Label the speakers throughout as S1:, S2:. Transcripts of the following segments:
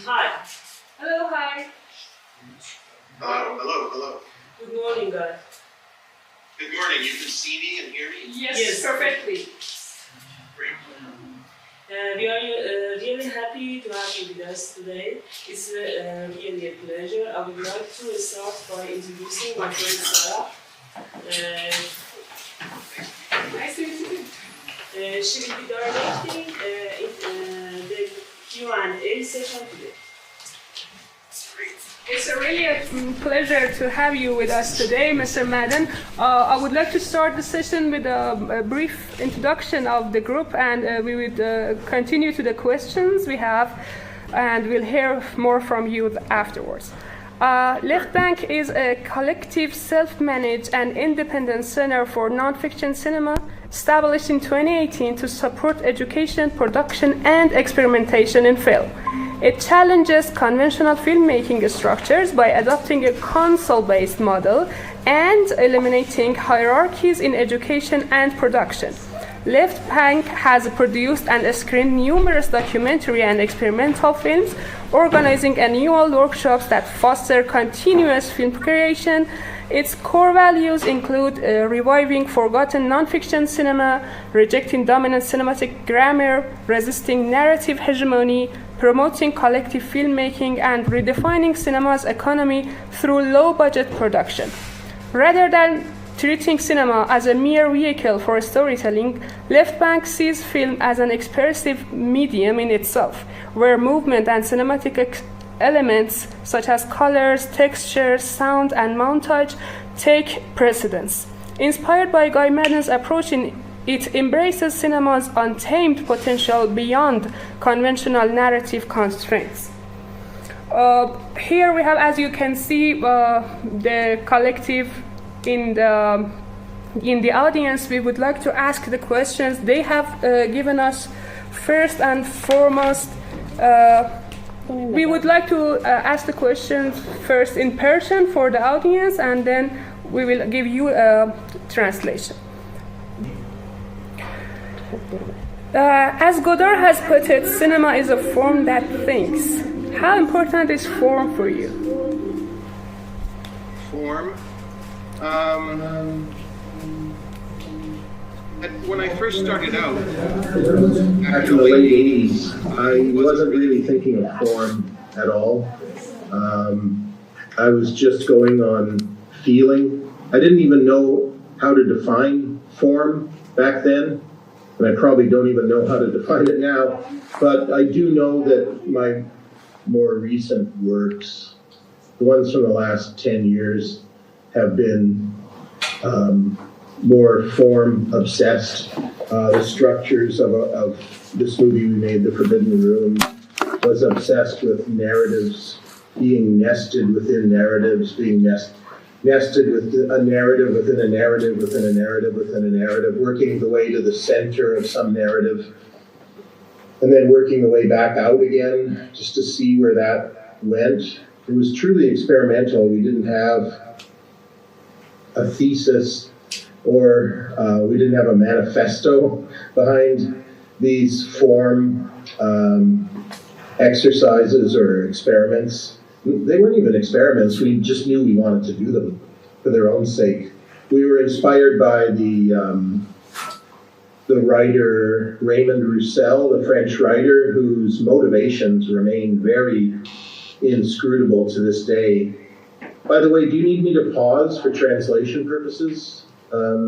S1: Hi. Hello, hi.
S2: Hello.
S1: Good morning, guys.
S2: Good morning. You can see me and hear me?
S1: Yes, perfectly.
S2: Great.
S1: We are really happy to have you with us today. It's really a pleasure. I would like to start by introducing my friend Sarah. Nice to meet you. She will be directing the Q&A session today.
S3: It's really a pleasure to have you with us today, Mr. Maddin. I would like to start the session with a brief introduction of the group, and we would continue to the questions we have, and we'll hear more from you afterwards. LeftBank is a collective, self-managed and independent center for non-fiction cinema established in 2018 to support education, production, and experimentation in film. It challenges conventional filmmaking structures by adopting a console-based model and eliminating hierarchies in education and production. LeftBank has produced and screened numerous documentary and experimental films, organizing annual workshops that foster continuous film creation. Its core values include reviving forgotten non-fiction cinema, rejecting dominant cinematic grammar, resisting narrative hegemony, promoting collective filmmaking, and redefining cinema's economy through low-budget production. Rather than treating cinema as a mere vehicle for storytelling, LeftBank sees film as an expressive medium in itself, where movement and cinematic elements such as colors, texture, sound, and montage take precedence. Inspired by Guy Maddin's approach, it embraces cinema's untamed potential beyond conventional narrative constraints. Here we have, as you can see, the collective in the audience. We would like to ask the questions they have given us. First and foremost, we would like to ask the questions first in Persian for the audience, and then we will give you a translation. As Godard has put it, cinema is a form that thinks. How important is form for you?
S2: Form? When I first started out,
S4: back in the late 80s, I wasn't really thinking of form at all. I was just going on feeling. I didn't even know how to define form back then, and I probably don't even know how to define it now. But I do know that my more recent works, the ones from the last 10 years, have been more form obsessed. The structures of this movie we made, The Forbidden Room, was obsessed with narratives being nested within narratives, being nested with a narrative within a narrative within a narrative within a narrative, working the way to the center of some narrative, and then working the way back out again, just to see where that went. It was truly experimental. We didn't have a thesis, or we didn't have a manifesto behind these form exercises or experiments. They weren't even experiments. We just knew we wanted to do them for their own sake. We were inspired by the writer Raymond Roussel, the French writer, whose motivations remain very inscrutable to this day. By the way, do you need me to pause for translation purposes?
S3: I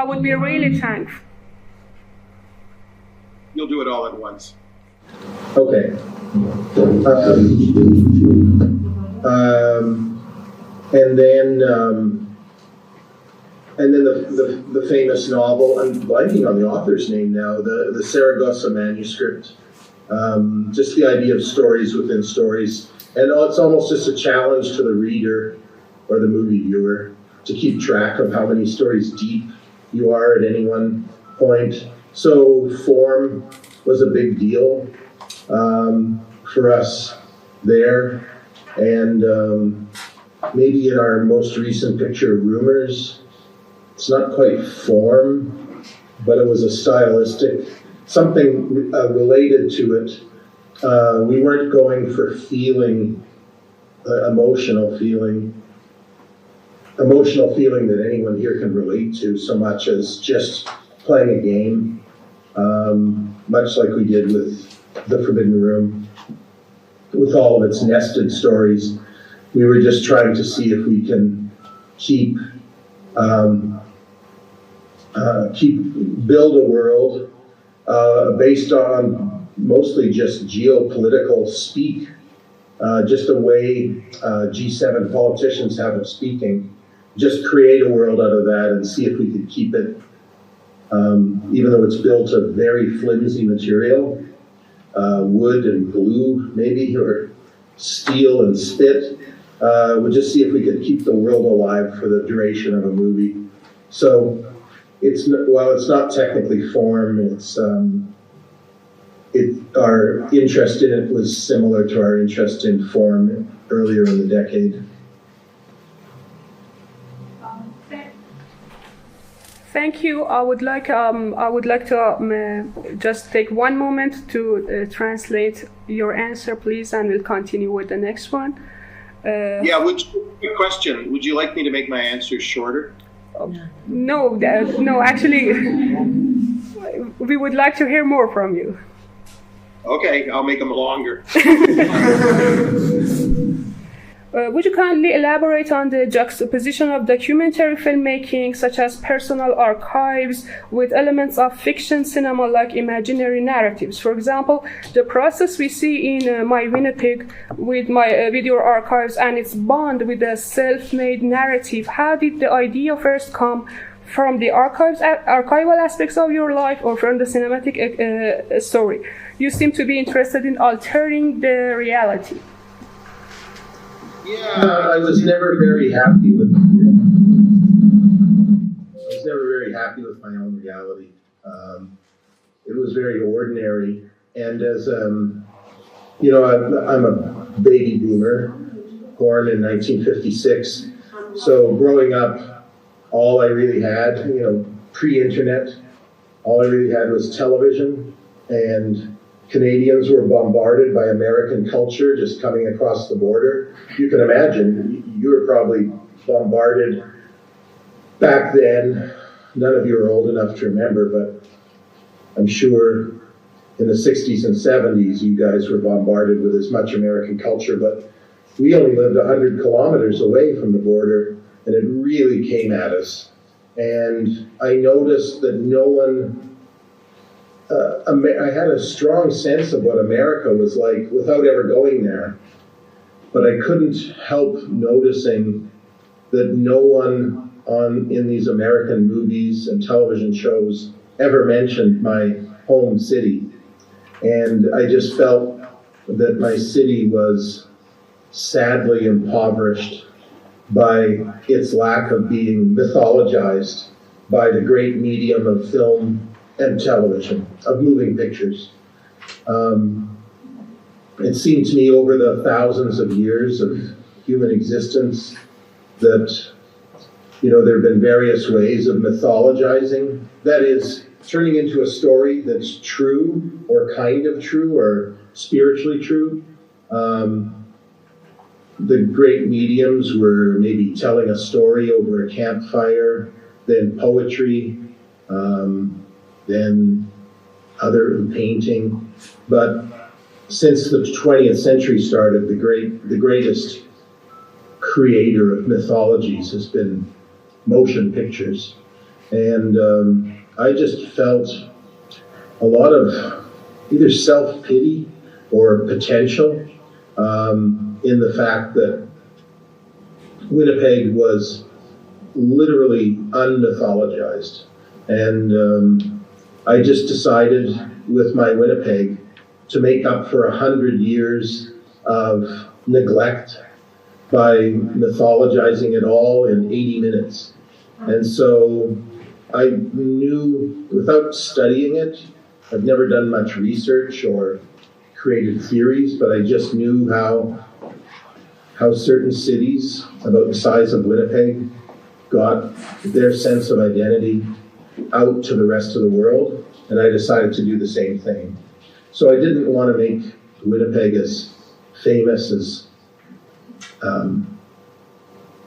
S3: would be really thankful.
S2: you'll do it all at once.
S4: Okay. And then the famous novel, I'm blanking on the author's name now, the Saragossa manuscript. Just the idea of stories within stories. And it's almost just a challenge to the reader or the movie viewer to keep track of how many stories deep you are at any one point. So form was a big deal for us there. And maybe in our most recent picture, Rumors, it's not quite form, but it was a stylistic something related to it. We weren't going for feeling, emotional feeling that anyone here can relate to so much as just playing a game, much like we did with The Forbidden Room, with all of its nested stories. We were just trying to see if we can keep build a world based on mostly just geopolitical speak, just the way G7 politicians have of speaking. Just create a world out of that and see if we could keep it, even though it's built of very flimsy material, wood and glue maybe, or steel and spit. We'll just see if we could keep the world alive for the duration of a movie. So while it's not technically form, it's our interest in it was similar to our interest in form earlier in the decade.
S3: Thank you. I would like to just take one moment to translate your answer, please, and we'll continue with the next one.
S2: Good question. Would you like me to make my answers shorter?
S3: No, actually, we would like to hear more from you.
S2: Okay, I'll make them longer.
S3: Would you kindly elaborate on the juxtaposition of documentary filmmaking, such as personal archives, with elements of fiction cinema like imaginary narratives? For example, the process we see in My Winnipeg with my video archives and its bond with the self-made narrative. How did the idea first come? From the archival aspects of your life or from the cinematic story? You seem to be interested in altering the reality.
S4: Yeah, I was never very happy with my own reality. It was very ordinary, and as I'm a baby boomer, born in 1956. So growing up, all I really had, pre-internet, all I really had was television, and Canadians were bombarded by American culture just coming across the border. You can imagine, you were probably bombarded back then. None of you are old enough to remember, but I'm sure in the 60s and 70s, you guys were bombarded with as much American culture, but we only lived 100 kilometers away from the border, and it really came at us. And I noticed that no one, I had a strong sense of what America was like without ever going there. But I couldn't help noticing that no one in these American movies and television shows ever mentioned my home city. And I just felt that my city was sadly impoverished by its lack of being mythologized by the great medium of film and television, of moving pictures. It seemed to me over the thousands of years of human existence that, there have been various ways of mythologizing. That is, turning into a story that's true or kind of true or spiritually true. The great mediums were maybe telling a story over a campfire, then poetry, then other painting. But since the 20th century started, the greatest creator of mythologies has been motion pictures. And I just felt a lot of either self-pity or potential in the fact that Winnipeg was literally unmythologized. And I just decided with my Winnipeg to make up for 100 years of neglect by mythologizing it all in 80 minutes. And so I knew, without studying it, I've never done much research or created theories, but I just knew how certain cities about the size of Winnipeg got their sense of identity out to the rest of the world. and I decided to do the same thing. So I didn't want to make Winnipeg as famous as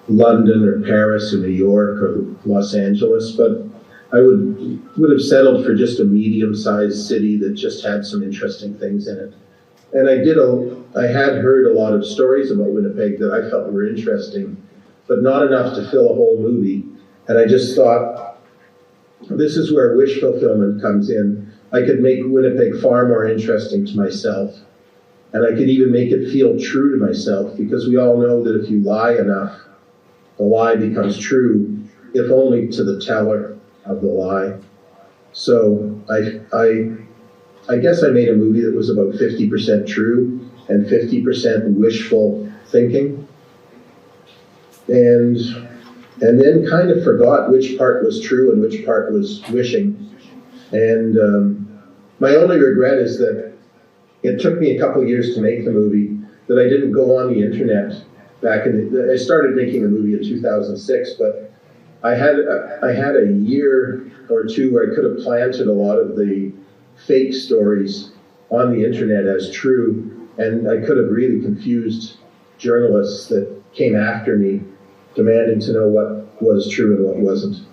S4: London or Paris or New York or Los Angeles, but I would have settled for just a medium-sized city that just had some interesting things in it. And I had heard a lot of stories about Winnipeg that I felt were interesting, but not enough to fill a whole movie. And I just thought, this is where wish fulfillment comes in. I could make Winnipeg far more interesting to myself. And I could even make it feel true to myself, because we all know that if you lie enough, the lie becomes true, if only to the teller of the lie. So I guess I made a movie that was about 50% true and 50% wishful thinking. And then kind of forgot which part was true and which part was wishing. And my only regret is that it took me a couple of years to make the movie, that I didn't go on the internet I started making the movie in 2006, but I had a year or two where I could have planted a lot of the fake stories on the internet as true, and I could have really confused journalists that came after me, demanding to know what was true and what wasn't.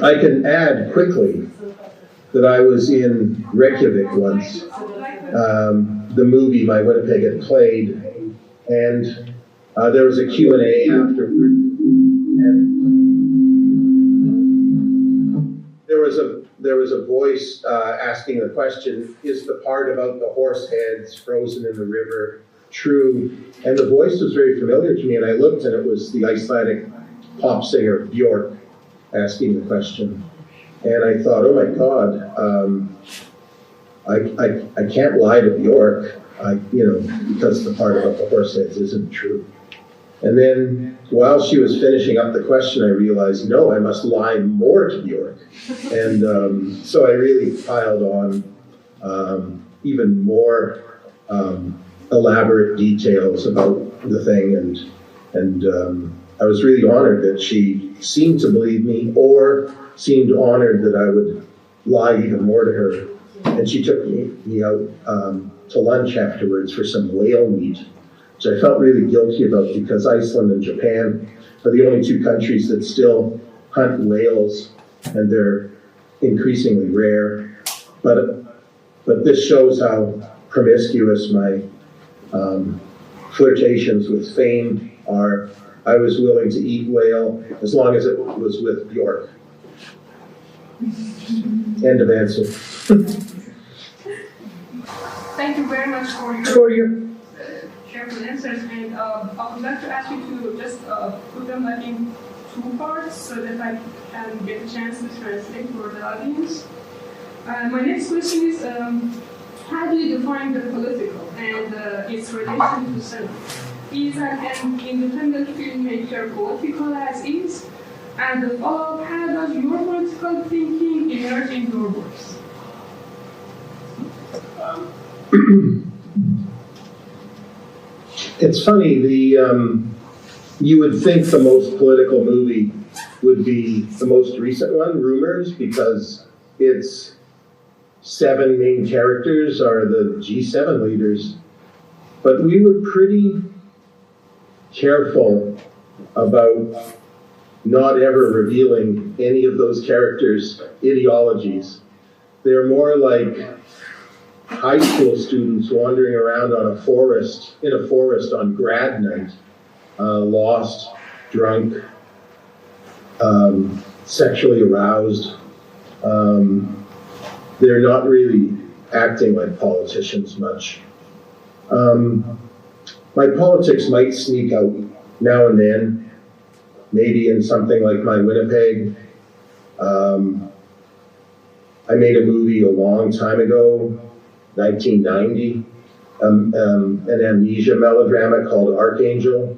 S4: I can add quickly that I was in Reykjavik once. The movie My Winnipeg had played, and there was a Q&A afterward. And there was a voice asking the question, is the part about the horse heads frozen in the river true? And the voice was very familiar to me, and I looked, and it was the Icelandic pop singer Björk asking the question. And I thought, oh my God, I can't lie to Björk, because the part about the horse heads isn't true. And then while she was finishing up the question, I realized, no, I must lie more to Björk. And so I really piled on even more elaborate details about the thing. And I was really honored that she seemed to believe me, or seemed honored that I would lie even more to her. And she took me out to lunch afterwards for some whale meat, which I felt really guilty about, because Iceland and Japan are the only two countries that still hunt whales, and they're increasingly rare. But this shows how promiscuous my flirtations with fame are. I was willing to eat whale as long as it was with Björk. End of answer.
S3: Thank you very much for your careful answers, and I would like to ask you to just put them in two parts so that I can get a chance to translate for the audience. My next question is, how do you define the political and its relation to cinema? Is an independent filmmaker political as is? And the follow-up, how does your political thinking emerge in your works?
S4: It's funny, you would think the most political movie would be the most recent one, Rumors, because its 7 main characters are the G7 leaders. But we were pretty careful about not ever revealing any of those characters' ideologies. They're more like high school students wandering around in a forest on grad night, lost, drunk, sexually aroused. They're not really acting like politicians much. My politics might sneak out now and then, maybe in something like My Winnipeg. I made a movie a long time ago, 1990, an amnesia melodrama called Archangel,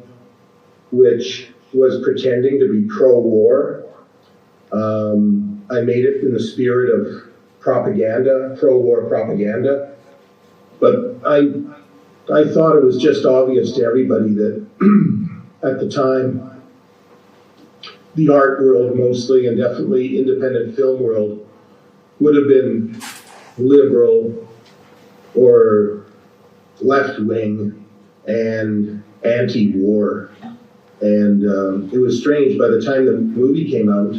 S4: which was pretending to be pro-war. I made it in the spirit of propaganda, pro-war propaganda, but I thought it was just obvious to everybody that at the time the art world mostly, and definitely independent film world, would have been liberal or left-wing and anti-war. And it was strange, by the time the movie came out,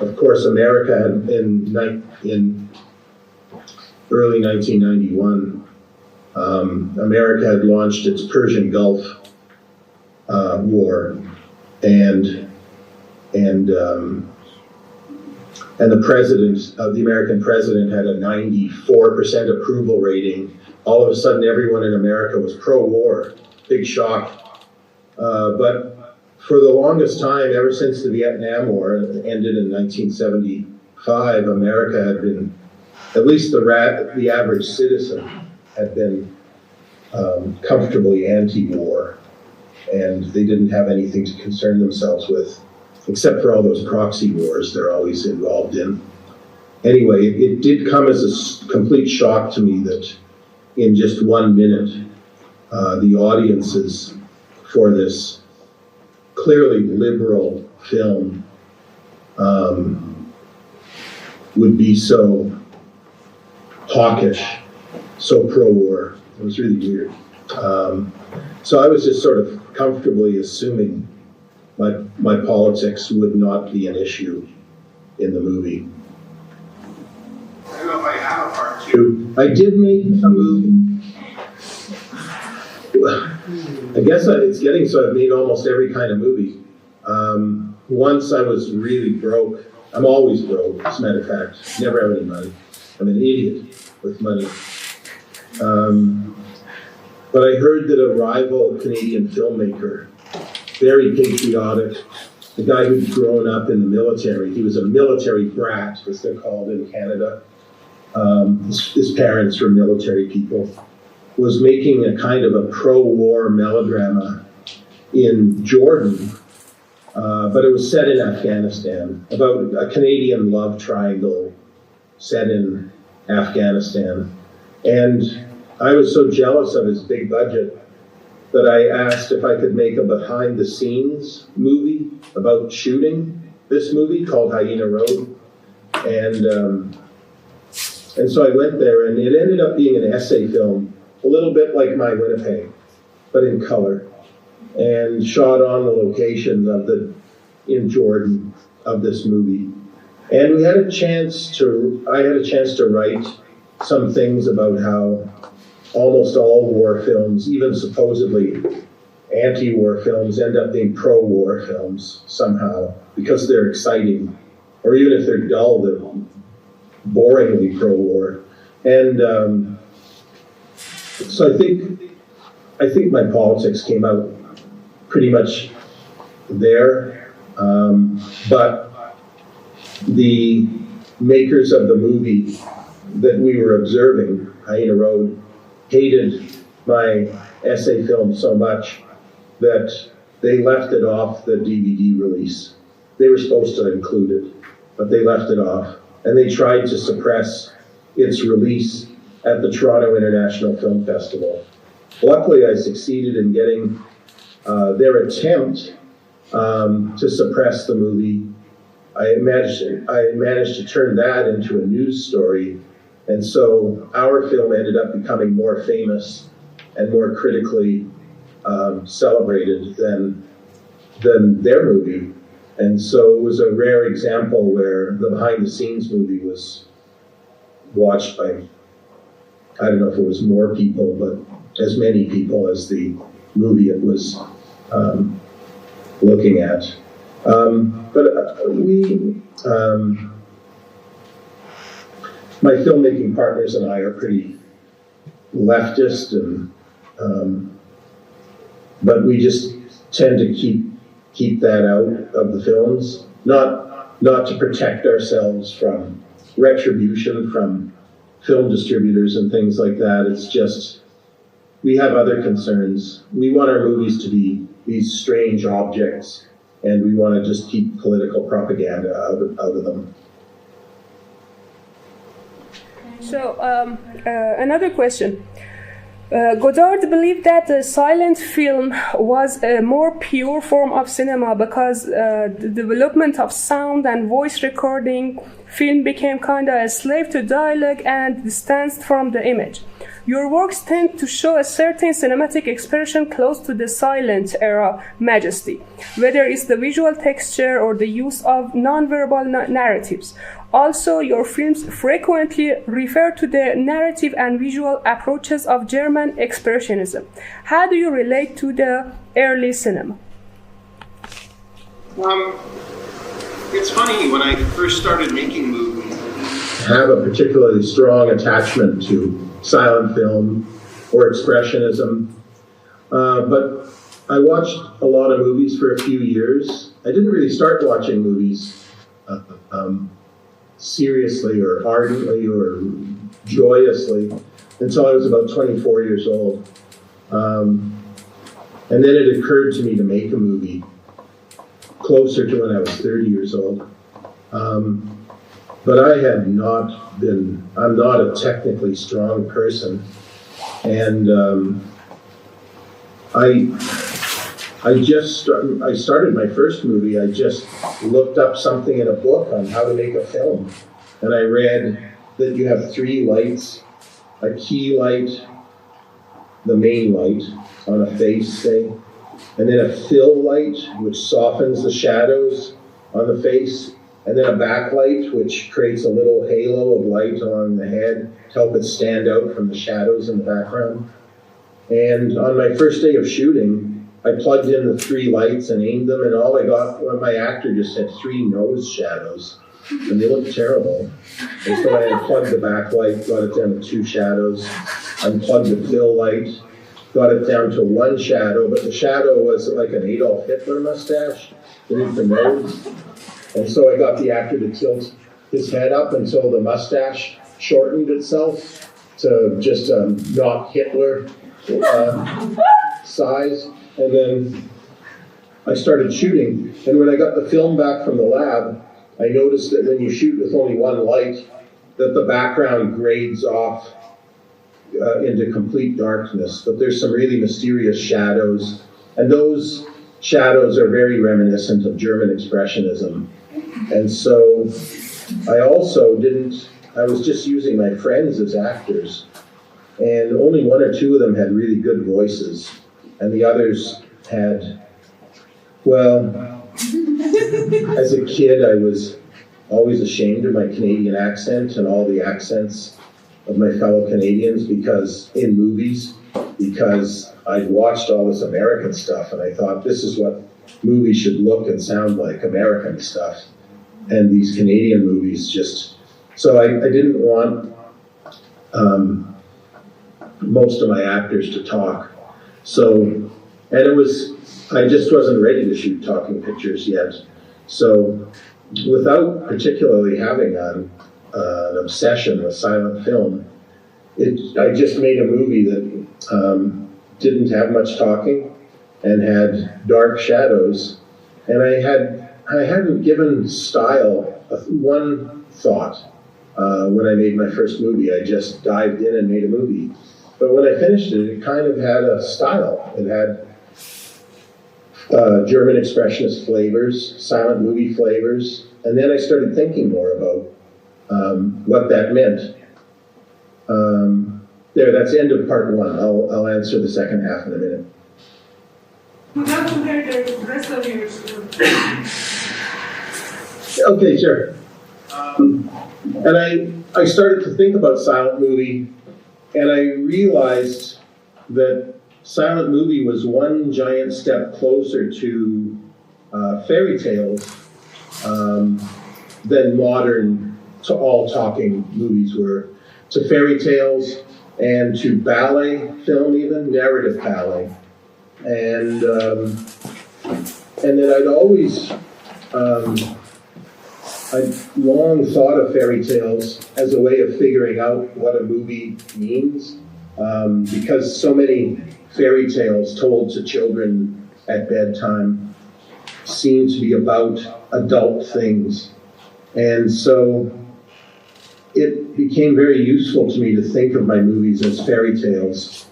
S4: of course, America had, in early 1991, America had launched its Persian Gulf War, and the president, the American president, had a 94% approval rating. All of a sudden, everyone in America was pro-war. Big shock. But for the longest time, ever since the Vietnam War ended in 1975, America had been, at least the average citizen, had been comfortably anti-war. And they didn't have anything to concern themselves with, except for all those proxy wars they're always involved in. Anyway, it did come as a complete shock to me that in just 1 minute, the audiences for this clearly liberal film would be so hawkish, so pro-war. It was really weird. So I was just sort of comfortably assuming my politics would not be an issue in the movie.
S2: I don't know if I have a part two.
S4: I did make a movie. I guess it's getting so I've made almost every kind of movie. Once I was really broke. I'm always broke, as a matter of fact. Never have any money. I'm an idiot with money. But I heard that a rival Canadian filmmaker, very patriotic, a guy who'd grown up in the military, he was a military brat, as they're called in Canada. His parents were military people, was making a kind of a pro-war melodrama in Jordan, but it was set in Afghanistan, about a Canadian love triangle set in Afghanistan. And I was so jealous of his big budget that I asked if I could make a behind-the-scenes movie about shooting this movie called Hyena Road. And so I went there, and it ended up being an essay film, a little bit like My Winnipeg, but in color, and shot on the locations in Jordan of this movie. And I had a chance to write some things about how almost all war films, even supposedly anti-war films, end up being pro-war films somehow, because they're exciting, or even if they're dull, they're boringly pro-war. And so I think my politics came out pretty much there, but the makers of the movie that we were observing, Hyena Road, hated my essay film so much that they left it off the DVD release. They were supposed to include it, but they left it off. And they tried to suppress its release at the Toronto International Film Festival. Luckily, I succeeded in getting their attempt to suppress the movie. I managed to turn that into a news story. And so our film ended up becoming more famous and more critically celebrated than their movie. And so it was a rare example where the behind-the-scenes movie was watched by, I don't know if it was more people, but as many people as the movie it was looking at. My filmmaking partners and I are pretty leftist, but we just tend to keep that out of the films, not to protect ourselves from retribution from film distributors and things like that. It's just, we have other concerns. We want our movies to be these strange objects, and we want to just keep political propaganda out of them.
S3: So, another question. Godard believed that the silent film was a more pure form of cinema because the development of sound and voice recording, film became kind of a slave to dialogue and distanced from the image. Your works tend to show a certain cinematic expression close to the silent era majesty, whether it's the visual texture or the use of non-verbal narratives. Also, your films frequently refer to the narrative and visual approaches of German Expressionism. How do you relate to the early cinema?
S2: It's funny, when I first started making movies,
S4: I have a particularly strong attachment to silent film or expressionism. But I watched a lot of movies for a few years. I didn't really start watching movies seriously or ardently or joyously until I was about 24 years old. And then it occurred to me to make a movie closer to when I was 30 years old. But I had not been, I'm not a technically strong person. And I started my first movie, I just looked up something in a book on how to make a film. And I read that you have 3 lights, a key light, the main light on a face, say, and then a fill light, which softens the shadows on the face, and then a backlight, which creates a little halo of light on the head to help it stand out from the shadows in the background. And on my first day of shooting, I plugged in the 3 lights and aimed them, and all I got, well, my actor just had 3 nose shadows, and they looked terrible. And so I unplugged the backlight, got it down to 2 shadows, unplugged the fill light, got it down to 1 shadow, but the shadow was like an Adolf Hitler mustache beneath the nose. And so I got the actor to tilt his head up until the mustache shortened itself to just not Hitler size. And then I started shooting. And when I got the film back from the lab, I noticed that when you shoot with only 1 light, that the background grades off into complete darkness. But there's some really mysterious shadows. And those shadows are very reminiscent of German Expressionism. And so I also I was just using my friends as actors, and only 1 or 2 of them had really good voices, and the others had, well, as a kid I was always ashamed of my Canadian accent and all the accents of my fellow Canadians in movies, because I'd watched all this American stuff, and I thought this is what movies should look and sound like, American stuff. And these Canadian movies just, so I didn't want most of my actors to talk. So, and I just wasn't ready to shoot talking pictures yet. So without particularly having an obsession with silent film, I just made a movie that didn't have much talking and had dark shadows. And I hadn't given style one thought when I made my first movie. I just dived in and made a movie. But when I finished it, it kind of had a style. It had German Expressionist flavors, silent movie flavors, and then I started thinking more about what that meant. That's the end of part 1. I'll answer the second half in a minute.
S3: We'd love to hear the rest of your story.
S4: Okay, sure. And I started to think about silent movie, and I realized that silent movie was one giant step closer to fairy tales than modern all talking movies were. To fairy tales and to ballet film, even narrative ballet. And that I'd always I'd long thought of fairy tales as a way of figuring out what a movie means, because so many fairy tales told to children at bedtime seem to be about adult things. And so it became very useful to me to think of my movies as fairy tales.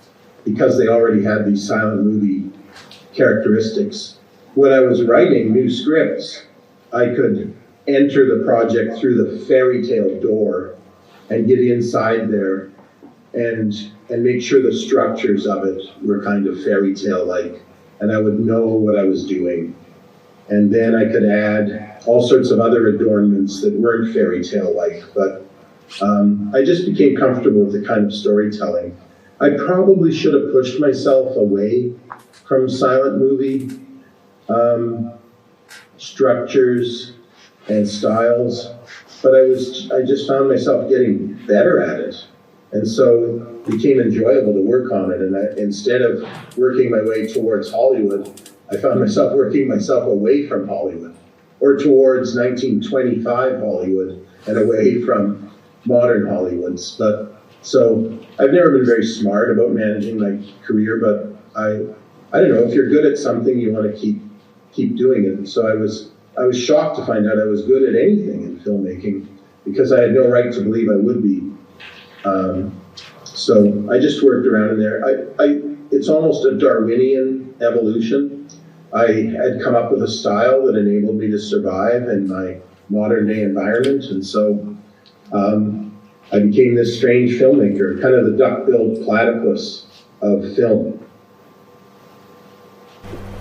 S4: because they already had these silent movie characteristics. When I was writing new scripts, I could enter the project through the fairy tale door and get inside there and make sure the structures of it were kind of fairy tale-like, and I would know what I was doing. And then I could add all sorts of other adornments that weren't fairy tale-like, but I just became comfortable with the kind of storytelling. I probably should have pushed myself away from silent movie structures and styles, but I just found myself getting better at it. And so it became enjoyable to work on it. And instead of working my way towards Hollywood, I found myself working myself away from Hollywood, or towards 1925 Hollywood and away from modern Hollywoods. But so I've never been very smart about managing my career, but I don't know, if you're good at something, you want to keep doing it. And so I was shocked to find out I was good at anything in filmmaking, because I had no right to believe I would be. So I just worked around in there. It's almost a Darwinian evolution. I had come up with a style that enabled me to survive in my modern day environment, and so I became this strange filmmaker, kind of the duck-billed platypus of film.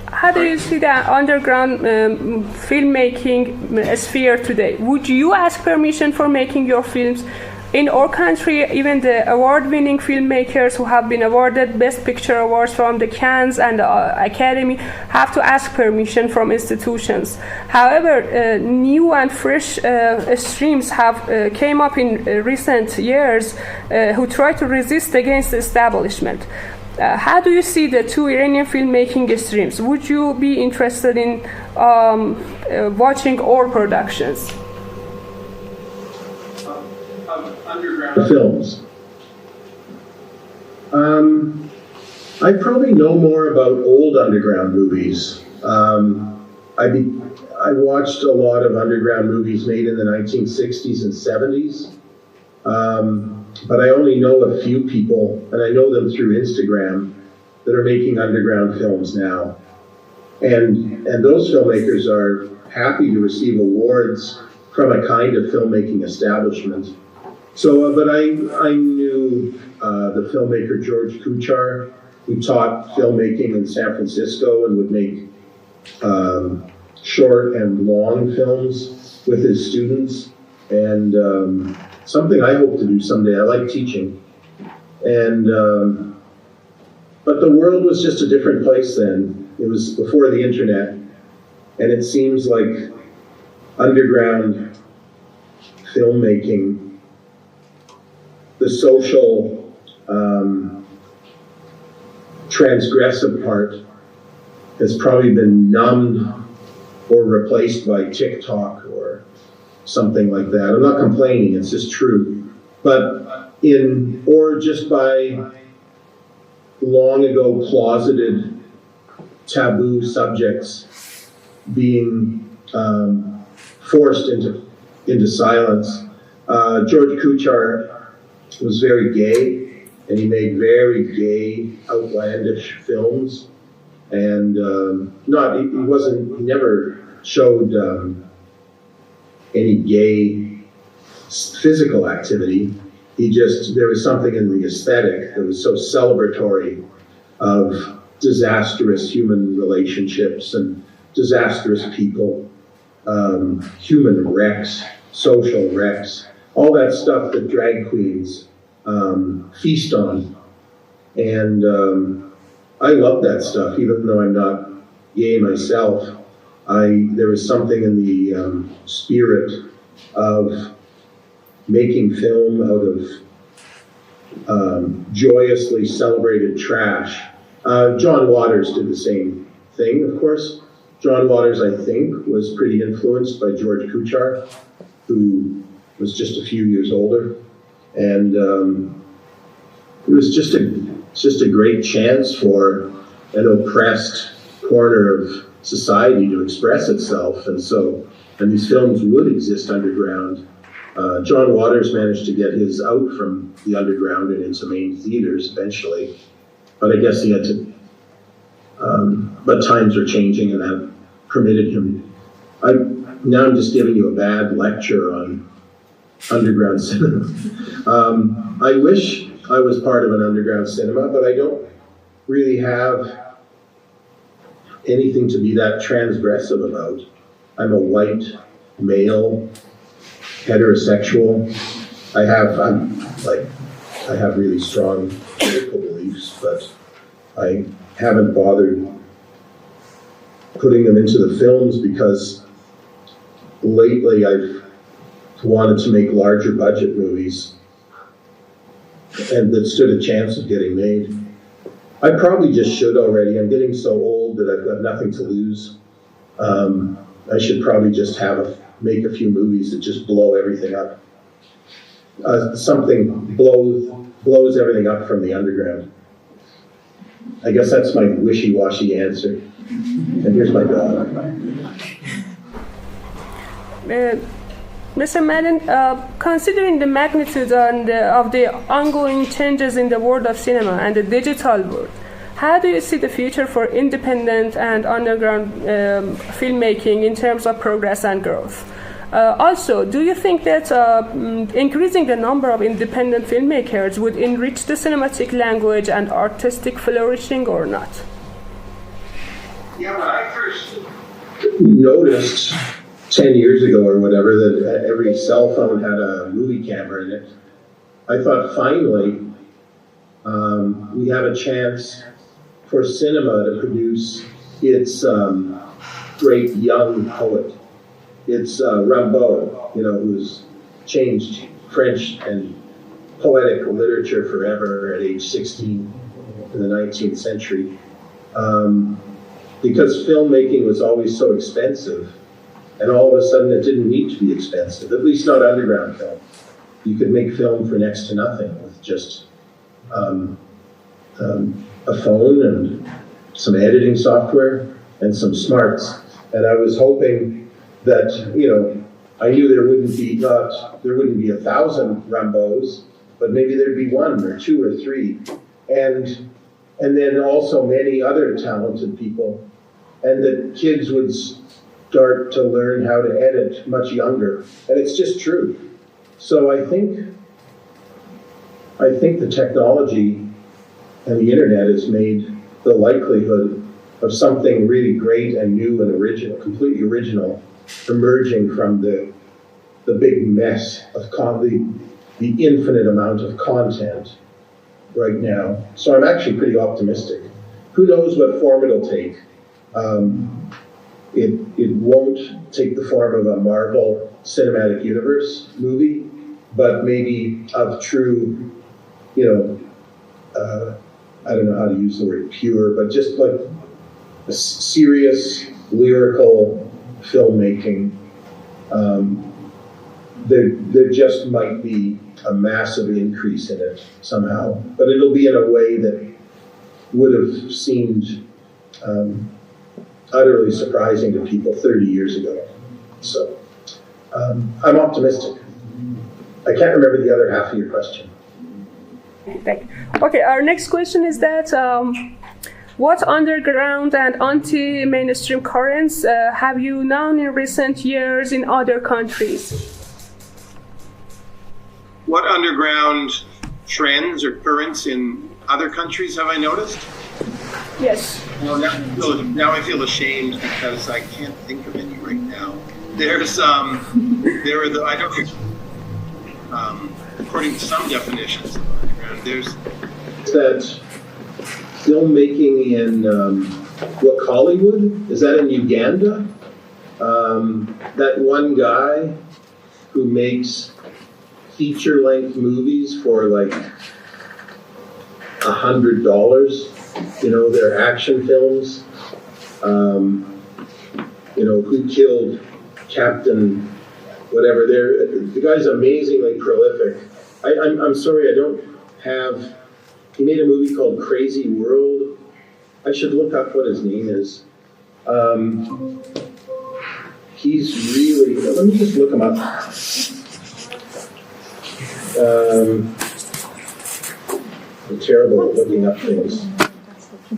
S3: How do you see the underground filmmaking sphere today? Would you ask permission for making your films? In our country, even the award-winning filmmakers who have been awarded Best Picture awards from the Cannes and the Academy have to ask permission from institutions. However, new and fresh streams have came up in recent years who try to resist against the establishment. How do you see the two Iranian filmmaking streams? Would you be interested in watching our productions?
S4: Underground films. I probably know more about old underground movies. I watched a lot of underground movies made in the 1960s and 70s. But I only know a few people, and I know them through Instagram, that are making underground films now. And those filmmakers are happy to receive awards from a kind of filmmaking establishment. So, but I knew the filmmaker George Kuchar, who taught filmmaking in San Francisco and would make short and long films with his students. And something I hope to do someday. I like teaching. And but the world was just a different place then. It was before the internet. And it seems like underground filmmaking, the social transgressive part has probably been numbed or replaced by TikTok or something like that. I'm not complaining, it's just true. But or just by long ago closeted taboo subjects being forced into silence. George Kuchar was very gay, and he made very gay, outlandish films. And he never showed any gay physical activity. There was something in the aesthetic that was so celebratory of disastrous human relationships and disastrous people, human wrecks, social wrecks, all that stuff that drag queens feast on. And I love that stuff, even though I'm not gay myself. There was something in the spirit of making film out of joyously celebrated trash. John Waters did the same thing, of course. John Waters, I think, was pretty influenced by George Kuchar, who was just a few years older. And it was just a great chance for an oppressed corner of society to express itself. And these films would exist underground. John Waters managed to get his out from the underground and into main theaters eventually. but I guess he had to, but times were changing and that permitted him. Now I'm just giving you a bad lecture on underground cinema. I wish I was part of an underground cinema, but I don't really have anything to be that transgressive about. I'm a white, male, heterosexual. I have really strong political beliefs, but I haven't bothered putting them into the films because lately I've wanted to make larger budget movies and that stood a chance of getting made. I probably just should already. I'm getting so old that I've got nothing to lose. I should probably just make a few movies that just blow everything up. Something blows everything up from the underground. I guess that's my wishy-washy answer. And here's my dog.
S3: Mr. Maddin, considering the magnitude of the ongoing changes in the world of cinema and the digital world, how do you see the future for independent and underground filmmaking in terms of progress and growth? Also, do you think that increasing the number of independent filmmakers would enrich the cinematic language and artistic flourishing or not?
S4: Yeah, when I first noticed 10 years ago or whatever that every cell phone had a movie camera in it, I thought finally we have a chance for cinema to produce its great young poet. It's Rimbaud, who's changed French and poetic literature forever at age 16 in the 19th century. Because filmmaking was always so expensive, and all of a sudden it didn't need to be expensive, at least not underground film. You could make film for next to nothing with just a phone and some editing software and some smarts. And I was hoping that, I knew there wouldn't be 1,000 Rimbauds, but maybe there'd be 1 or 2 or 3. And then also many other talented people, and that kids would start to learn how to edit much younger. And it's just true. So I think the technology and the internet has made the likelihood of something really great and new and original, completely original, emerging from the big mess of the infinite amount of content right now. So I'm actually pretty optimistic. Who knows what form it'll take? It won't take the form of a Marvel Cinematic Universe movie, but maybe of true, I don't know how to use the word pure, but just like a serious lyrical filmmaking. There just might be a massive increase in it somehow, but it'll be in a way that would have seemed utterly surprising to people 30 years ago. So I'm optimistic. I can't remember the other half of your question.
S3: Okay, our next question is that what underground and anti-mainstream currents have you known in recent years in other countries?
S2: What underground trends or currents in other countries have I noticed?
S3: Yes.
S2: Well, now I feel ashamed because I can't think of any right now. There are I don't know, according to some definitions of underground, there's
S4: that filmmaking in Hollywood? Is that in Uganda? That one guy who makes feature-length movies for like $100, they're action films. Who killed Captain whatever. The guy's amazingly prolific. I'm sorry, I don't have. He made a movie called Crazy World. I should look up what his name is. He's really. Let me just look him up. I'm terrible at looking up things. Yeah,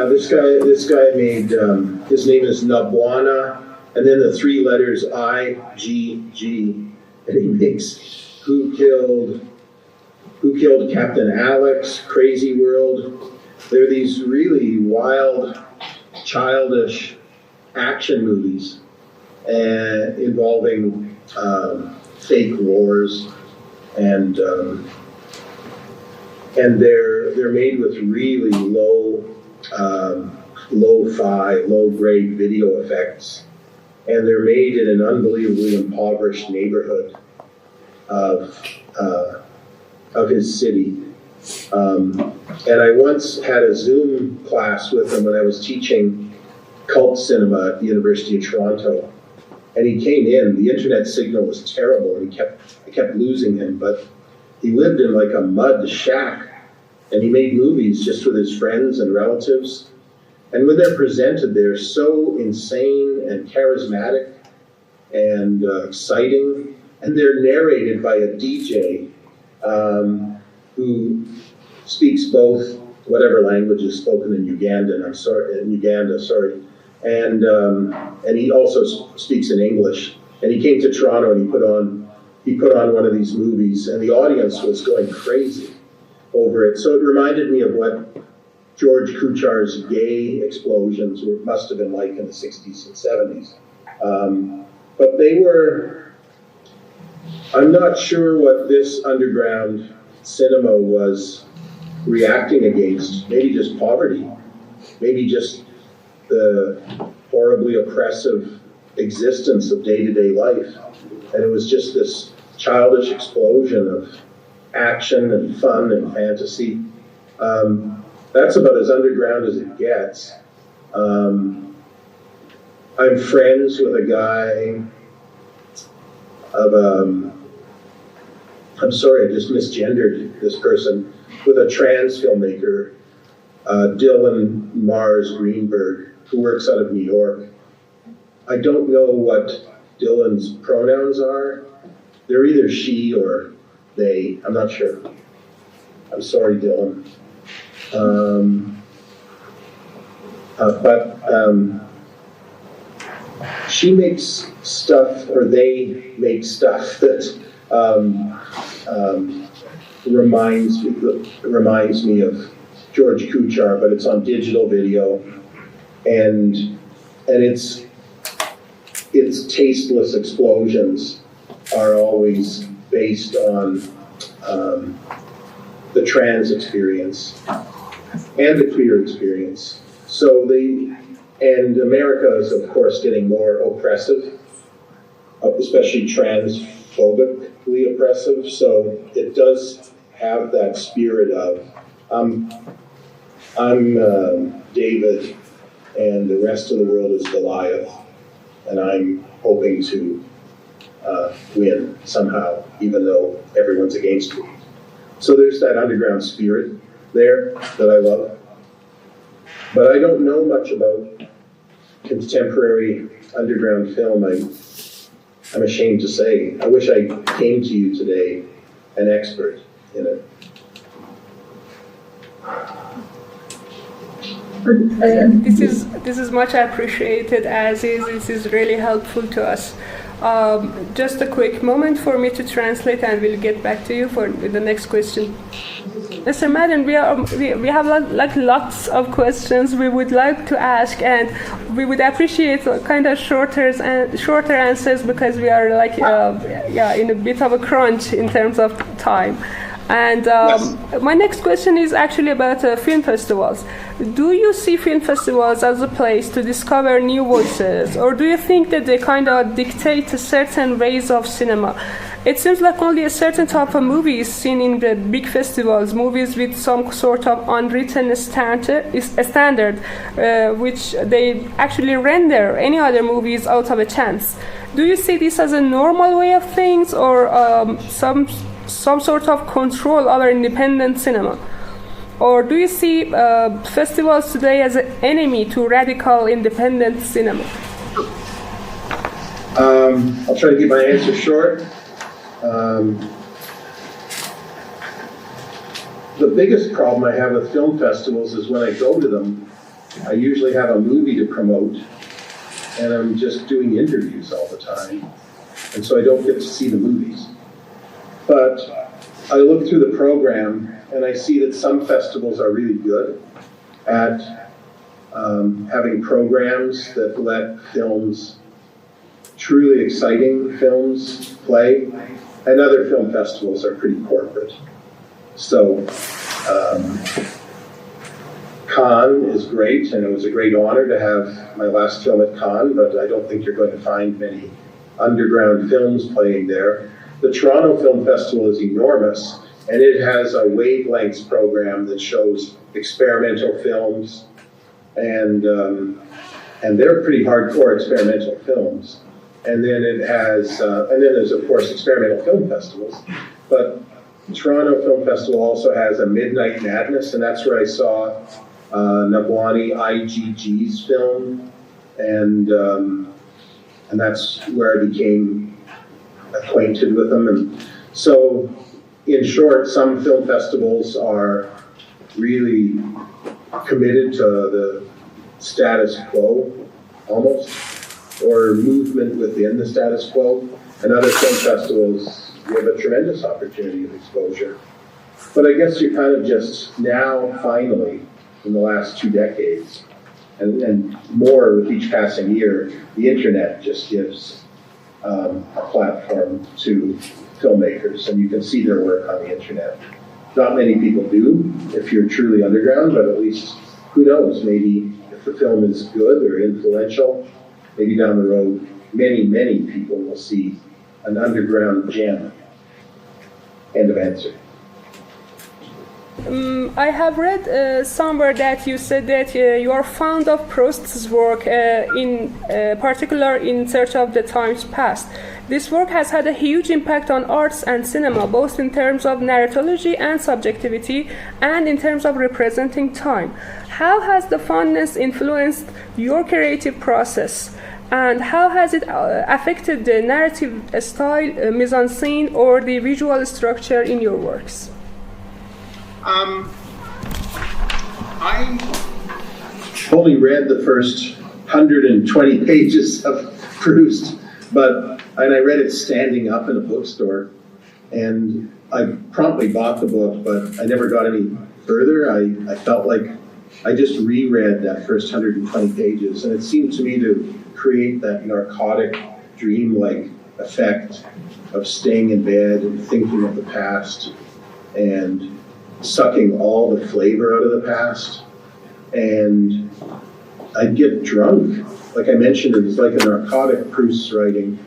S4: this guy made, his name is Nabwana, and then the three letters IGG, and he makes Who Killed Captain Alex, Crazy World. They're these really wild, childish action movies involving fake wars, and they're made with really low-fi, low-grade video effects, and they're made in an unbelievably impoverished neighborhood of his city. And I once had a Zoom class with him when I was teaching cult cinema at the University of Toronto, and he came in. The internet signal was terrible, and I kept losing him, but he lived in like a mud shack. And he made movies just with his friends and relatives. And when they're presented, they're so insane and charismatic and exciting. And they're narrated by a DJ who speaks both whatever language is spoken in Uganda, and he also speaks in English. And he came to Toronto and he put on one of these movies, and the audience was going crazy over it. So it reminded me of what George Kuchar's gay explosions must have been like in the 60s and 70s. But they were, I'm not sure what this underground cinema was reacting against. Maybe just poverty. Maybe just the horribly oppressive existence of day-to-day life. And it was just this childish explosion of action and fun and fantasy. That's about as underground as it gets. I'm friends with a guy I'm sorry, I just misgendered this person, with a trans filmmaker, Dylan Mars Greenberg, who works out of New York. I don't know what Dylan's pronouns are. They're either she or they, I'm not sure. I'm sorry, Dylan. She makes stuff, or they make stuff that reminds me of George Kuchar, but it's on digital video, and its tasteless explosions are always based on the trans experience and the queer experience. And America is, of course, getting more oppressive, especially transphobically oppressive. So it does have that spirit of, I'm David, and the rest of the world is Goliath, and I'm hoping to win somehow, even though everyone's against me. So there's that underground spirit there that I love. But I don't know much about contemporary underground film. I'm ashamed to say. I wish I came to you today an expert in it.
S3: This is much appreciated, as is. This is really helpful to us. Just a quick moment for me to translate, and we'll get back to you with the next question. Mr. Maddin, we have like lots of questions we would like to ask, and we would appreciate kind of shorter answers, because we are like in a bit of a crunch in terms of time. And my next question is actually about film festivals. Do you see film festivals as a place to discover new voices, or do you think that they kind of dictate certain ways of cinema? It seems like only a certain type of movie is seen in the big festivals, movies with some sort of unwritten standard, which they actually render any other movies out of a chance. Do you see this as a normal way of things, or some sort of control over independent cinema? Or do you see festivals today as an enemy to radical independent cinema?
S4: I'll try to keep my answer short. The biggest problem I have with film festivals is when I go to them, I usually have a movie to promote, and I'm just doing interviews all the time, and so I don't get to see the movies. But I look through the program, and I see that some festivals are really good at having programs that let films, truly exciting films, play, and other film festivals are pretty corporate. So Cannes is great, and it was a great honor to have my last film at Cannes, but I don't think you're going to find many underground films playing there. The Toronto Film Festival is enormous, and it has a wavelengths program that shows experimental films, and they're pretty hardcore experimental films. And then it has, and then there's of course experimental film festivals, but Toronto Film Festival also has a Midnight Madness, and that's where I saw Nabwani IGG's film, and that's where I became acquainted with them. And so, in short, some film festivals are really committed to the status quo, almost, or movement within the status quo, and other film festivals you have a tremendous opportunity of exposure. But I guess you're kind of just now, finally, in the last 2 decades, and more with each passing year, the internet just gives a platform to filmmakers, and you can see their work on the internet. Not many people do, if you're truly underground, but at least, who knows, maybe if the film is good or influential, maybe down the road, many, many people will see an underground gem. End of answer.
S3: I have read somewhere that you said that you are fond of Proust's work, in particular in Search of the Times Past. This work has had a huge impact on arts and cinema, both in terms of narratology and subjectivity, and in terms of representing time. How has the fondness influenced your creative process? And how has it affected the narrative style, mise-en-scène, or the visual structure in your works?
S2: I
S4: Only read the first 120 pages of Proust, and I read it standing up in a bookstore, and I promptly bought the book, but I never got any further. I felt like I just reread that first 120 pages, and it seemed to me to create that narcotic, dreamlike effect of staying in bed and thinking of the past and sucking all the flavor out of the past. And I'd get drunk. Like I mentioned, it was like a narcotic, Proust's writing.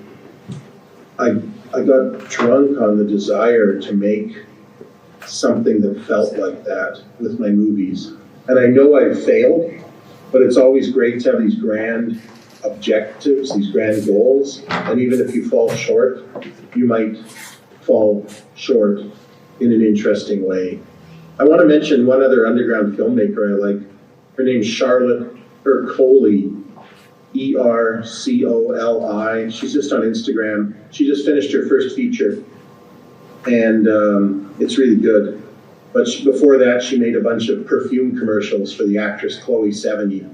S4: I got drunk on the desire to make something that felt like that with my movies. And I know I've failed, but it's always great to have these grand objectives, these grand goals, and even if you fall short, you might fall short in an interesting way. I want to mention one other underground filmmaker I like. Her name's Charlotte Ercoli, E-R-C-O-L-I. She's just on Instagram. She just finished her first feature, and it's really good. But before that, she made a bunch of perfume commercials for the actress Chloe Sevigny,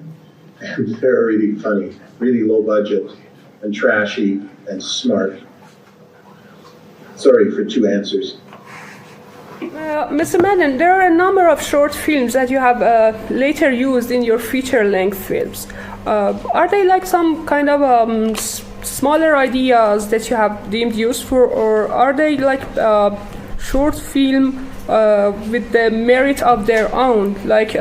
S4: and they're really funny, really low budget, and trashy, and smart. Sorry for 2 answers.
S3: Mr. Maddin, there are a number of short films that you have later used in your feature-length films. Are they like some kind of smaller ideas that you have deemed useful, or are they like short film with the merit of their own? Like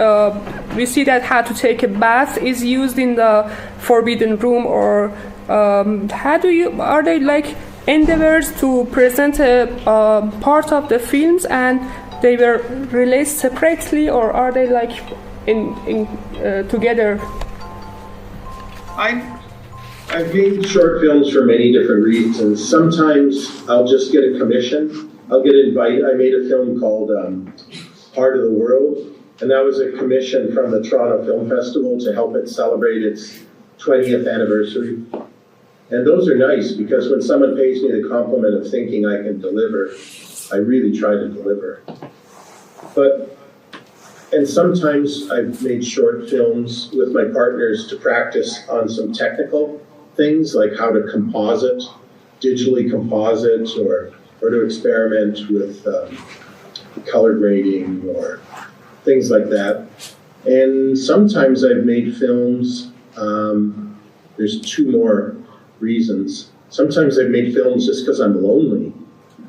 S3: we see that How to Take a Bath is used in the Forbidden Room, or are they like endeavors to present a part of the films and they were released separately, or are they like together?
S4: I've made short films for many different reasons. Sometimes I'll just get a commission. I'll get invited. I made a film called Part of the World, And that was a commission from the Toronto Film Festival to help it celebrate its 20th anniversary. And those are nice because when someone pays me the compliment of thinking I can deliver, I really try to deliver. And sometimes I've made short films with my partners to practice on some technical things like how to composite, digitally composite, or to experiment with color grading or things like that. And sometimes I've made films, there's two more reasons. Sometimes I've made films just because I'm lonely.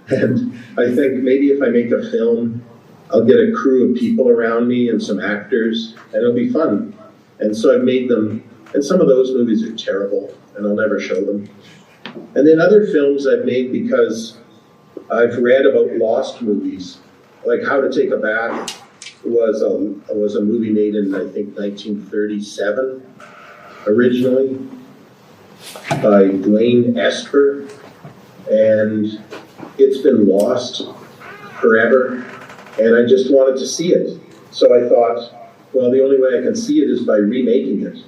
S4: And I think maybe if I make a film, I'll get a crew of people around me and some actors, and it'll be fun. And so I've made them, and some of those movies are terrible, and I'll never show them. And then other films I've made because I've read about lost movies, like How to Take a Bath was a movie made in, I think, 1937, originally, by Dwayne Esper, and it's been lost forever. And I just wanted to see it. So I thought, well, the only way I can see it is by remaking it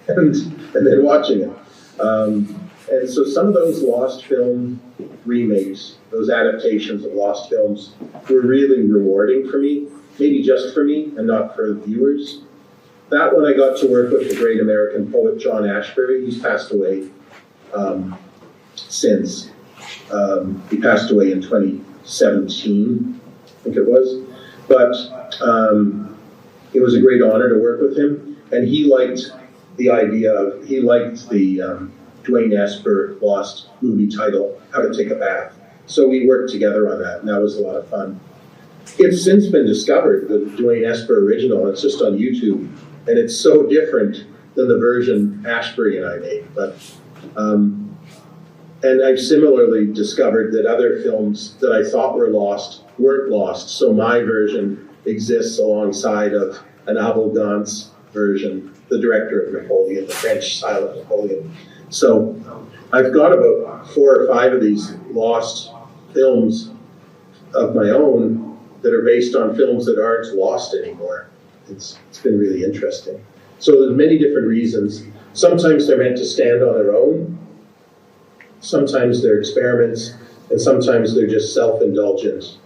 S4: and then watching it. And so some of those lost film remakes, those adaptations of lost films, were really rewarding for me, maybe just for me and not for the viewers. That one I got to work with the great American poet John Ashbery. He's passed away since. He passed away in 2017. I think it was, but it was a great honor to work with him, and he liked the idea of, he liked the Dwayne Esper lost movie title, How to Take a Bath. So we worked together on that, and that was a lot of fun. It's since been discovered, the Dwayne Esper original. It's just on YouTube, and it's so different than the version Ashbery and I made, but and I've similarly discovered that other films that I thought were lost weren't lost. So my version exists alongside of an Abel Gance version, the director of Napoleon, the French silent Napoleon. So I've got about 4 or 5 of these lost films of my own that are based on films that aren't lost anymore. It's been really interesting. So there's many different reasons. Sometimes they're meant to stand on their own. Sometimes they're experiments, and sometimes they're just self-indulgent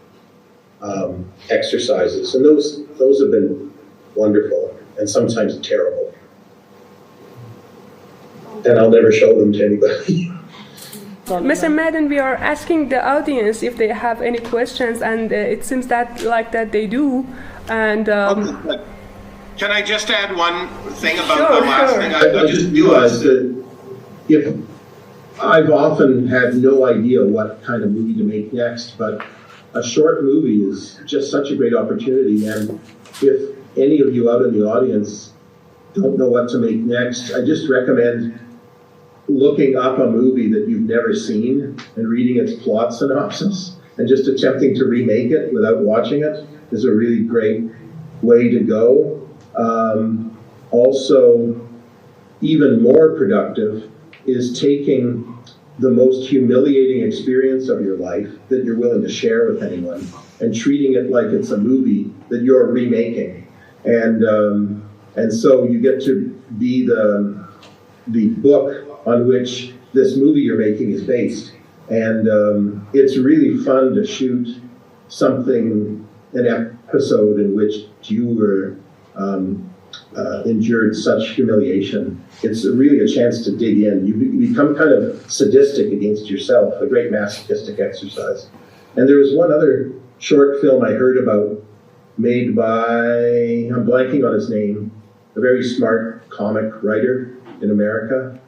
S4: exercises. And those have been wonderful, and sometimes terrible. And I'll never show them to anybody.
S3: Mr. Maddin, we are asking the audience if they have any questions, and it seems that they do. And
S2: can I just add one thing about
S3: Sure,
S2: the last
S3: sure.
S2: thing?
S4: I just realized that if I've often had no idea what kind of movie to make next, but a short movie is just such a great opportunity. And if any of you out in the audience don't know what to make next, I just recommend looking up a movie that you've never seen and reading its plot synopsis and just attempting to remake it without watching it is a really great way to go. Also, even more productive is taking the most humiliating experience of your life that you're willing to share with anyone and treating it like it's a movie that you're remaking. And so you get to be the book on which this movie you're making is based. And it's really fun to shoot something, an episode in which you were endured such humiliation. It's really a chance to dig in. You become kind of sadistic against yourself, a great masochistic exercise. And there was one other short film I heard about made by, I'm blanking on his name, a very smart comic writer in America.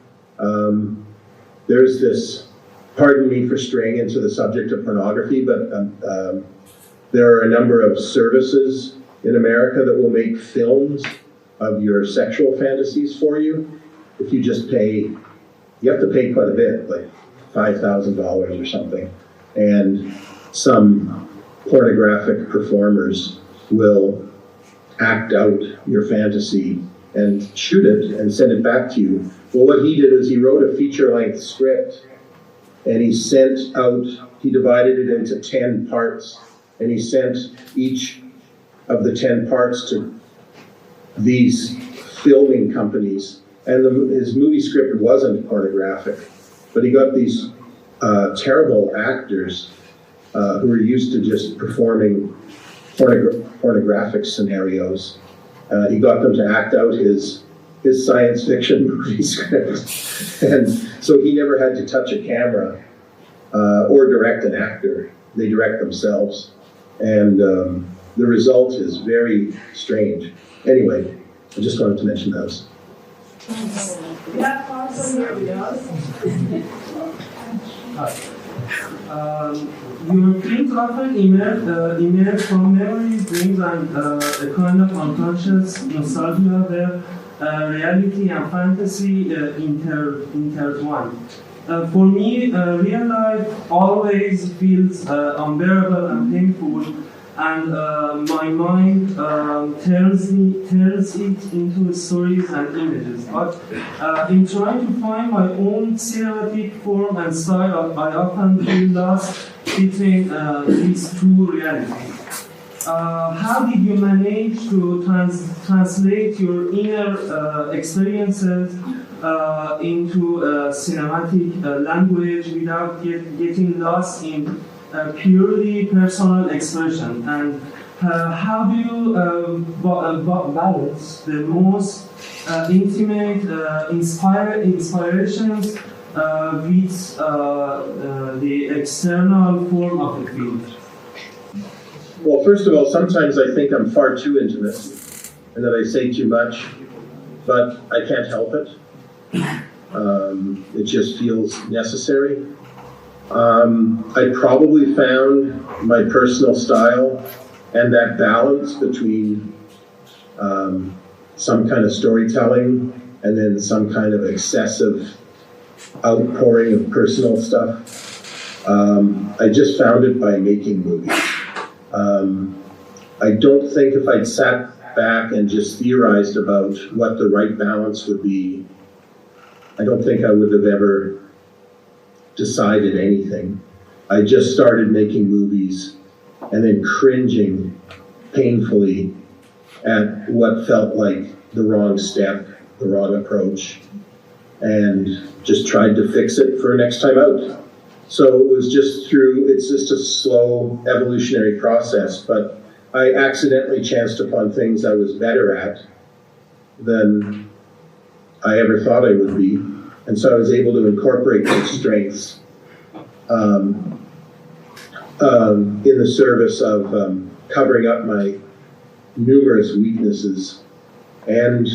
S4: There's this, pardon me for straying into the subject of pornography, but there are a number of services in America that will make films of your sexual fantasies for you. If you just pay, you have to pay quite a bit, like $5,000 or something. And some pornographic performers will act out your fantasy and shoot it and send it back to you. Well, what he did is he wrote a feature-length script and he divided it into 10 parts, and he sent each of the 10 parts to these filming companies. And his movie script wasn't pornographic, but he got these terrible actors who were used to just performing pornographic scenarios. He got them to act out his science fiction movie script. And so he never had to touch a camera or direct an actor. They direct themselves. And the result is very strange. Anyway, I just wanted to mention those.
S1: Yeah, Carson here with us.
S5: Your films often emerge from memories, dreams, and a kind of unconscious nostalgia where reality and fantasy intertwine. For me, real life always feels unbearable and painful, and my mind turns it into stories and images. But in trying to find my own cinematic form and style, I often feel lost between these two realities. How did you manage to translate your inner experiences into cinematic language without getting lost in purely personal expression? And how do you balance the most intimate inspirations with the external form of the film?
S4: Well, first of all, sometimes I think I'm far too intimate and that I say too much, but I can't help it. It just feels necessary. I probably found my personal style and that balance between some kind of storytelling and then some kind of excessive outpouring of personal stuff. I just found it by making movies. I don't think if I'd sat back and just theorized about what the right balance would be, I don't think I would have ever decided anything. I just started making movies and then cringing painfully at what felt like the wrong step, the wrong approach, and just tried to fix it for next time out. So it was it's just a slow evolutionary process, but I accidentally chanced upon things I was better at than I ever thought I would be. And so I was able to incorporate those strengths in the service of covering up my numerous weaknesses. And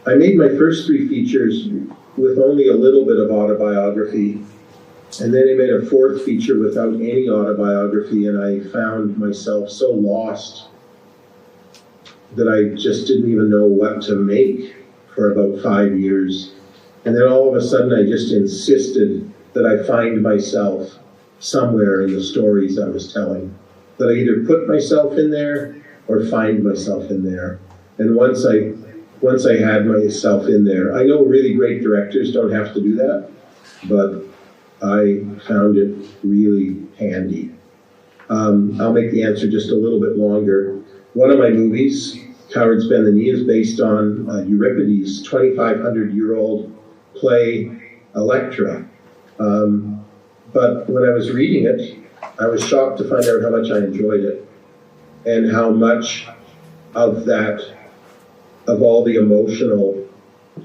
S4: I made my first 3 features with only a little bit of autobiography. And then I made a 4th feature without any autobiography, and I found myself so lost that I just didn't even know what to make for about 5 years. And then all of a sudden I just insisted that I find myself somewhere in the stories I was telling, that I either put myself in there or find myself in there. And once I had myself in there, I know really great directors don't have to do that, but I found it really handy. I'll make the answer just a little bit longer. One of my movies, Cowards Bend the Knee, is based on Euripides' 2,500-year-old play, Electra. But when I was reading it, I was shocked to find out how much I enjoyed it and how much of all the emotional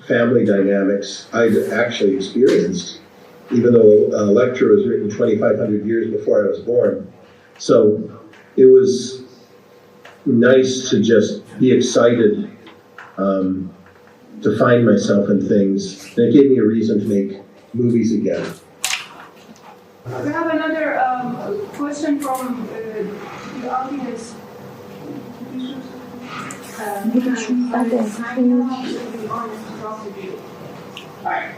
S4: family dynamics I'd actually experienced, even though Electra was written 2,500 years before I was born. So it was nice to just be excited to find myself in things. And it gave me a reason to make movies again.
S3: We have another question from the audience. I'm to be honest to talk with you. Thank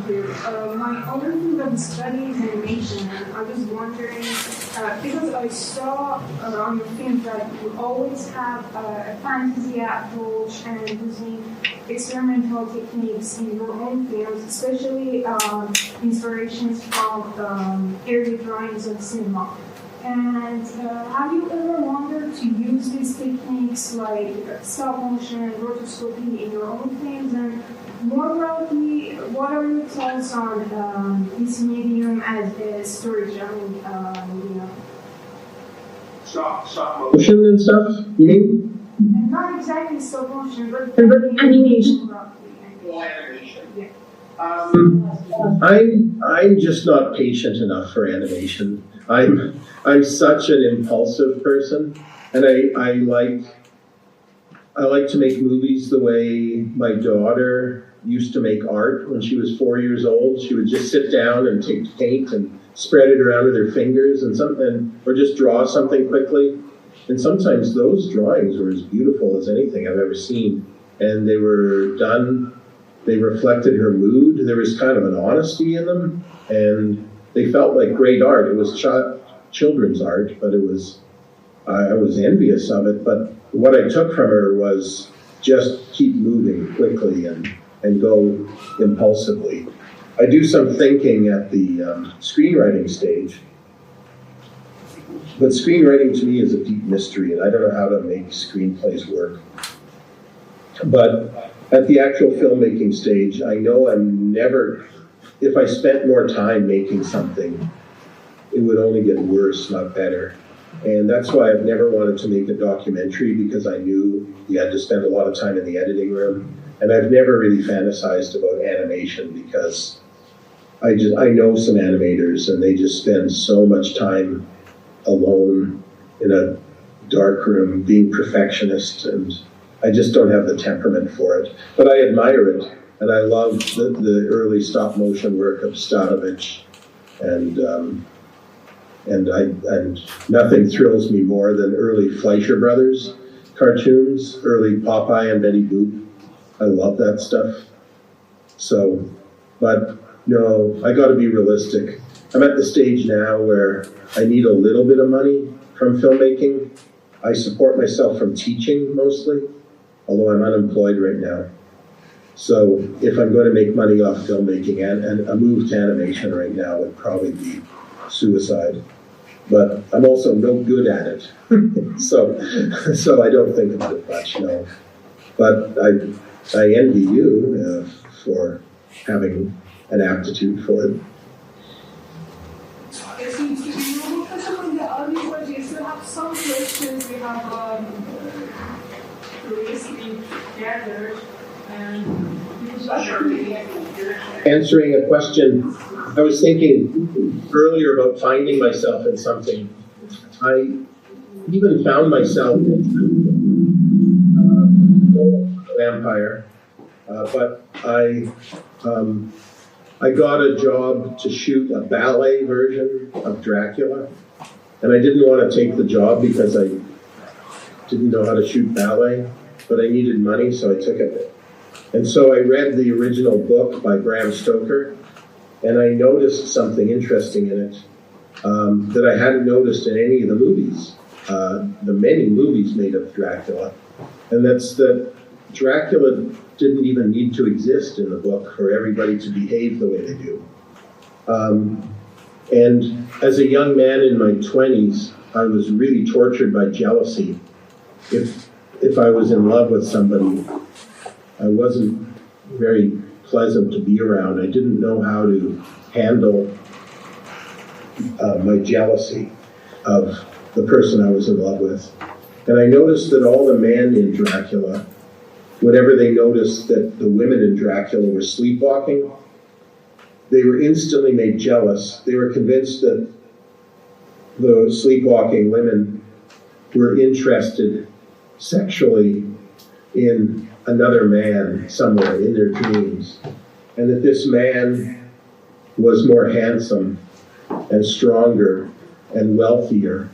S3: you. My other field of study is animation, and I was wondering, because I saw on your film that you always have a fantasy approach and using experimental techniques in your own films, especially inspirations from early drawings of cinema.
S6: And have you ever wanted to use these techniques like stop motion and rotoscopy in your own films? And more broadly, what are your thoughts on this medium as a storytelling medium?
S4: Stop motion and stuff, you mean?
S6: And not exactly stop motion, but
S4: animation.
S6: Animation. Yeah.
S4: I'm just not patient enough for animation. I'm such an impulsive person, and I like to make movies the way my daughter used to make art when she was 4 years old. She would just sit down and take paint and spread it around with her fingers and something, or just draw something quickly. And sometimes those drawings were as beautiful as anything I've ever seen, and they were done. They reflected her mood. There was kind of an honesty in them, and they felt like great art. It was children's art, but I was envious of it. But what I took from her was just keep moving quickly and go impulsively. I do some thinking at the screenwriting stage, but screenwriting to me is a deep mystery, and I don't know how to make screenplays work. But at the actual filmmaking stage, I know I'm never, if I spent more time making something, it would only get worse, not better. And that's why I've never wanted to make a documentary, because I knew you had to spend a lot of time in the editing room. And I've never really fantasized about animation, because I know some animators and they just spend so much time alone in a dark room being perfectionists, and I just don't have the temperament for it. But I admire it, and I love the early stop motion work of Statovich, and nothing thrills me more than early Fleischer Brothers cartoons, early Popeye and Betty Boop. I love that stuff. So, but no, I got to be realistic. I'm at the stage now where I need a little bit of money from filmmaking. I support myself from teaching mostly, although I'm unemployed right now. So if I'm going to make money off filmmaking, and a move to animation right now would probably be suicide. But I'm also no good at it, so I don't think about it much, no. But I envy you for having an aptitude for it.
S3: It seems to be normal question in the audience, but we still have some questions we have previously gathered.
S4: Answering a question, I was thinking earlier about finding myself in something. I even found myself a vampire, but I got a job to shoot a ballet version of Dracula, and I didn't want to take the job because I didn't know how to shoot ballet, but I needed money, so I took it. And so I read the original book by Bram Stoker, and I noticed something interesting in it that I hadn't noticed in any of the movies, the many movies made of Dracula. And that's that Dracula didn't even need to exist in the book for everybody to behave the way they do. And as a young man in my 20s, I was really tortured by jealousy. If I was in love with somebody, I wasn't very pleasant to be around. I didn't know how to handle my jealousy of the person I was in love with. And I noticed that all the men in Dracula, whenever they noticed that the women in Dracula were sleepwalking, they were instantly made jealous. They were convinced that the sleepwalking women were interested sexually in another man somewhere in their dreams, and that this man was more handsome and stronger and wealthier,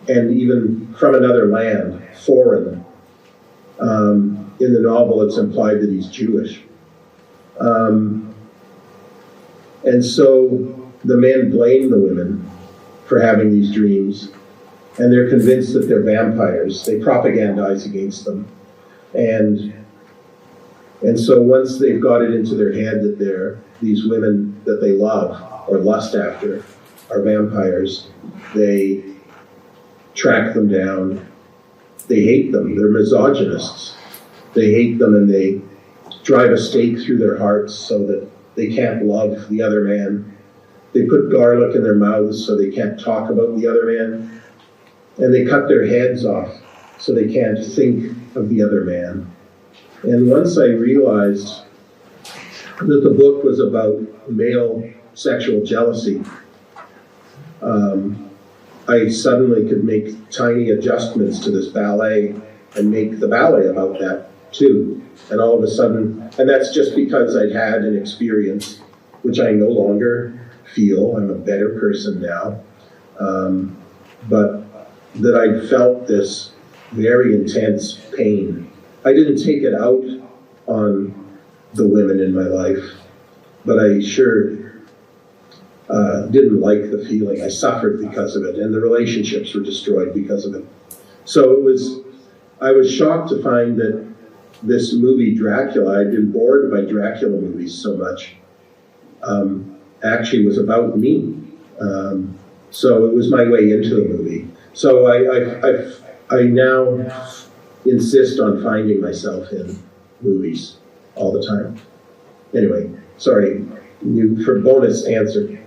S4: and even from another land, foreign. In the novel, it's implied that he's Jewish. And so the men blame the women for having these dreams, and they're convinced that they're vampires. They propagandize against them. And so once they've got it into their head that they're these women that they love or lust after are vampires. They track them down. They hate them. They're misogynists. They hate them and they drive a stake through their hearts so that they can't love the other man. They put garlic in their mouths so they can't talk about the other man. And they cut their heads off so they can't think of the other man. And once I realized that the book was about male sexual jealousy, I suddenly could make tiny adjustments to this ballet and make the ballet about that too. And all of a sudden, and that's just because I'd had an experience, which I no longer feel. I'm a better person now. But that I'd felt this very intense pain. I didn't take it out on the women in my life, but I sure didn't like the feeling. I suffered because of it, and the relationships were destroyed because of it. So I was shocked to find that this movie, Dracula, I'd been bored by Dracula movies so much, actually was about me. So it was my way into the movie. So I now insist on finding myself in movies all the time. Anyway, sorry, for bonus answer.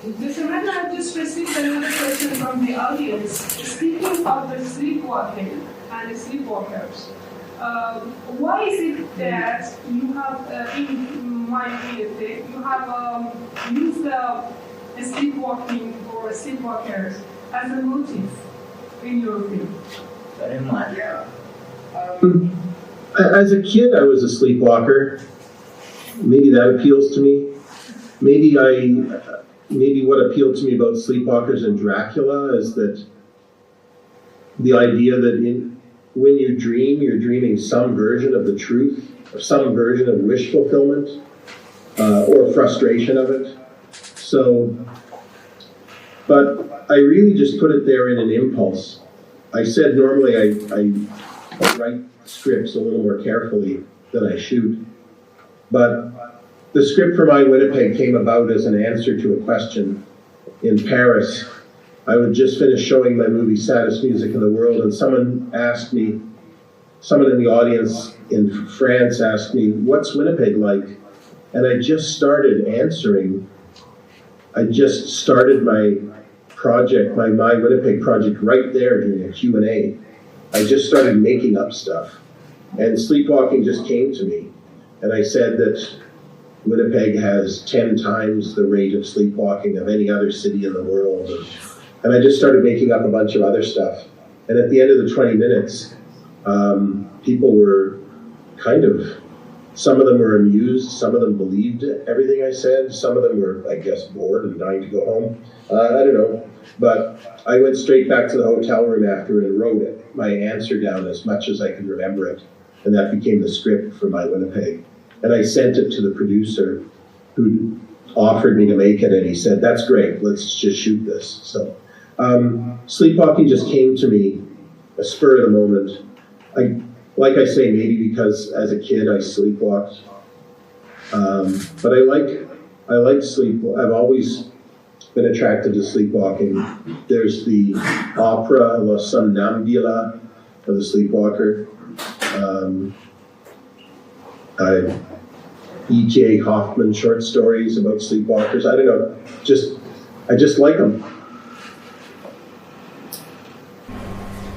S6: Mr. Maddin, I've just received another question from the audience. Speaking of the sleepwalking and the sleepwalkers, why is it that you have, in my opinion, you have used the sleepwalking or sleepwalkers as a motive in your film?
S7: Very much.
S4: As a kid, I was a sleepwalker. Maybe that appeals to me. Maybe what appealed to me about sleepwalkers and Dracula is that the idea that when you dream, you're dreaming some version of the truth, or some version of wish fulfillment, or frustration of it. So, but I really just put it there in an impulse. I said normally I write scripts a little more carefully than I shoot, but the script for My Winnipeg came about as an answer to a question in Paris. I would just finish showing my movie Saddest Music in the World, and someone in the audience in France asked me, what's Winnipeg like? And I just started answering. I just started my project, my Winnipeg project right there during a Q&A. I just started making up stuff. And sleepwalking just came to me. And I said that Winnipeg has 10 times the rate of sleepwalking of any other city in the world. And I just started making up a bunch of other stuff. And at the end of the 20 minutes, people were some of them were amused, some of them believed everything I said, some of them were, I guess, bored and dying to go home. I don't know. But I went straight back to the hotel room after and wrote my answer down as much as I could remember it. And that became the script for My Winnipeg. And I sent it to the producer who offered me to make it, and he said, that's great, let's just shoot this. So sleepwalking just came to me, a spur of the moment. Like I say, maybe because as a kid I sleepwalked. But I like sleep. I've always been attracted to sleepwalking. There's the opera La Somnambula, or the Sleepwalker. E.J. Hoffman short stories about sleepwalkers. I don't know, I just like them.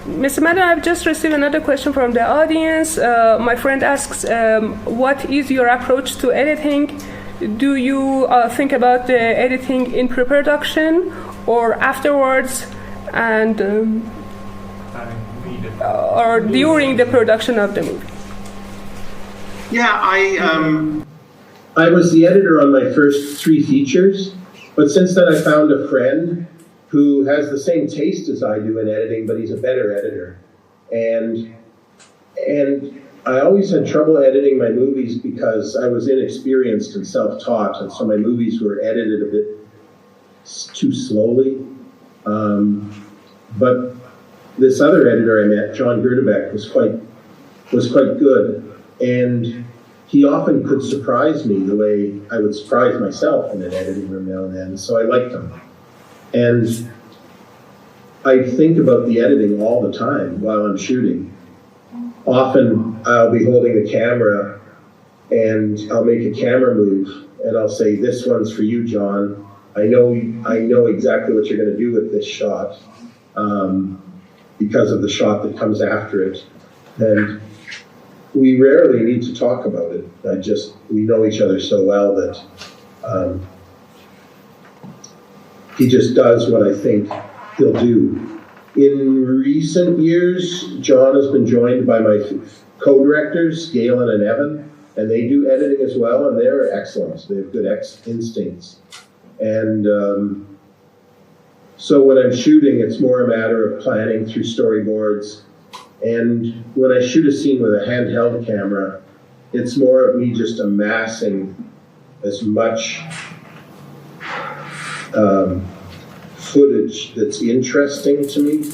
S3: Mr. Maddin, I've just received another question from the audience. My friend asks, what is your approach to editing? Do you think about the editing in pre-production or afterwards, and or during the production of the movie?
S2: Yeah,
S4: I was the editor on my first 3 features, but since then I found a friend who has the same taste as I do in editing, but he's a better editor. And I always had trouble editing my movies because I was inexperienced and self-taught, and so my movies were edited a bit too slowly. But this other editor I met, John Gerdebeck, was quite good, and he often could surprise me the way I would surprise myself in an editing room now and then, so I liked him. And I think about the editing all the time while I'm shooting. Often I'll be holding the camera and I'll make a camera move and I'll say, "This one's for you, John. I know exactly what you're going to do with this shot because of the shot that comes after it." And we rarely need to talk about it. We know each other so well that he just does what I think he'll do. In recent years, John has been joined by my co-directors, Galen and Evan, and they do editing as well, and they're excellent. They have good instincts. And so when I'm shooting, it's more a matter of planning through storyboards. And when I shoot a scene with a handheld camera, it's more of me just amassing as much footage that's interesting to me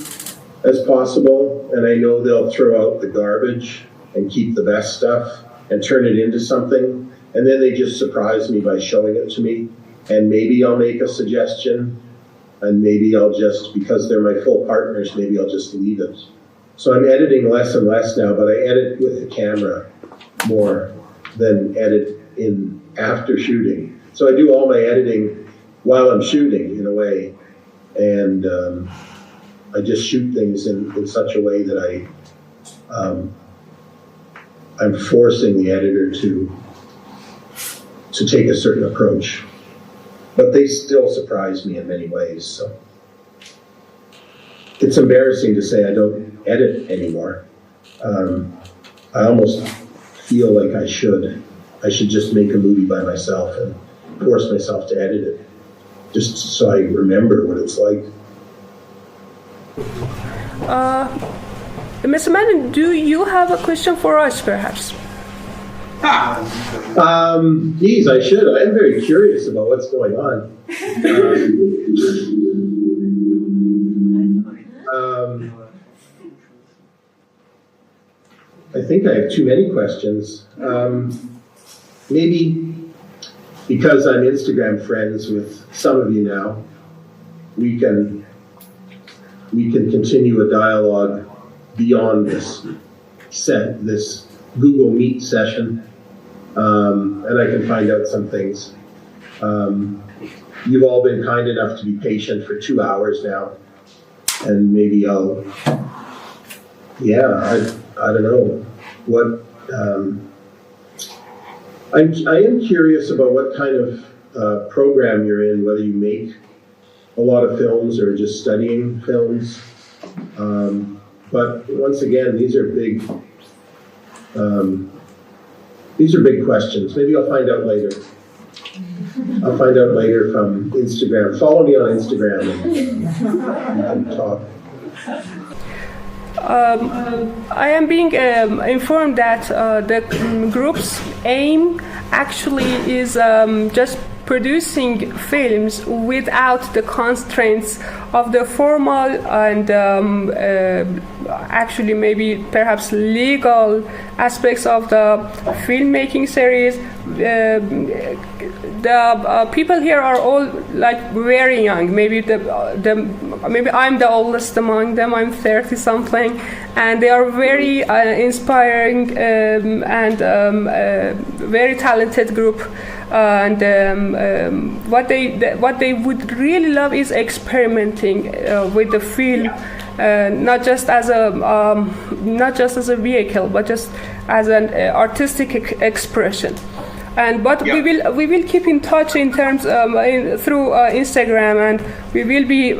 S4: as possible. And I know they'll throw out the garbage and keep the best stuff and turn it into something. And then they just surprise me by showing it to me. And maybe I'll make a suggestion, and maybe I'll just, because they're my full partners, maybe I'll just leave it. So I'm editing less and less now, but I edit with the camera more than edit in after shooting. So I do all my editing while I'm shooting, in a way. And I just shoot things in such a way that I'm forcing the editor to take a certain approach. But they still surprise me in many ways. So it's embarrassing to say I don't edit anymore. I almost feel like I should. I should just make a movie by myself and force myself to edit it, just so I remember what it's like.
S3: Mr. Maddin, do you have a question for us, perhaps?
S4: Geez, I should. I am very curious about what's going on. I think I have too many questions. Maybe because I'm Instagram friends with some of you now, we can continue a dialogue beyond this Google Meet session, and I can find out some things. You've all been kind enough to be patient for 2 hours now, and maybe I don't know what. I am curious about what kind of program you're in, whether you make a lot of films or just studying films. But once again, these are big questions. Maybe I'll find out later. I'll find out later from Instagram. Follow me on Instagram and talk.
S3: I am being informed that the group's aim actually is just producing films without the constraints of the formal and actually maybe perhaps legal aspects of the filmmaking series. The people here are all like very young. Maybe maybe I'm the oldest among them. I'm 30 something, and they are very inspiring and very talented group. And what they would really love is experimenting with the film, not just as a vehicle, but just as an artistic expression. But we will keep in touch in terms through Instagram, and we will be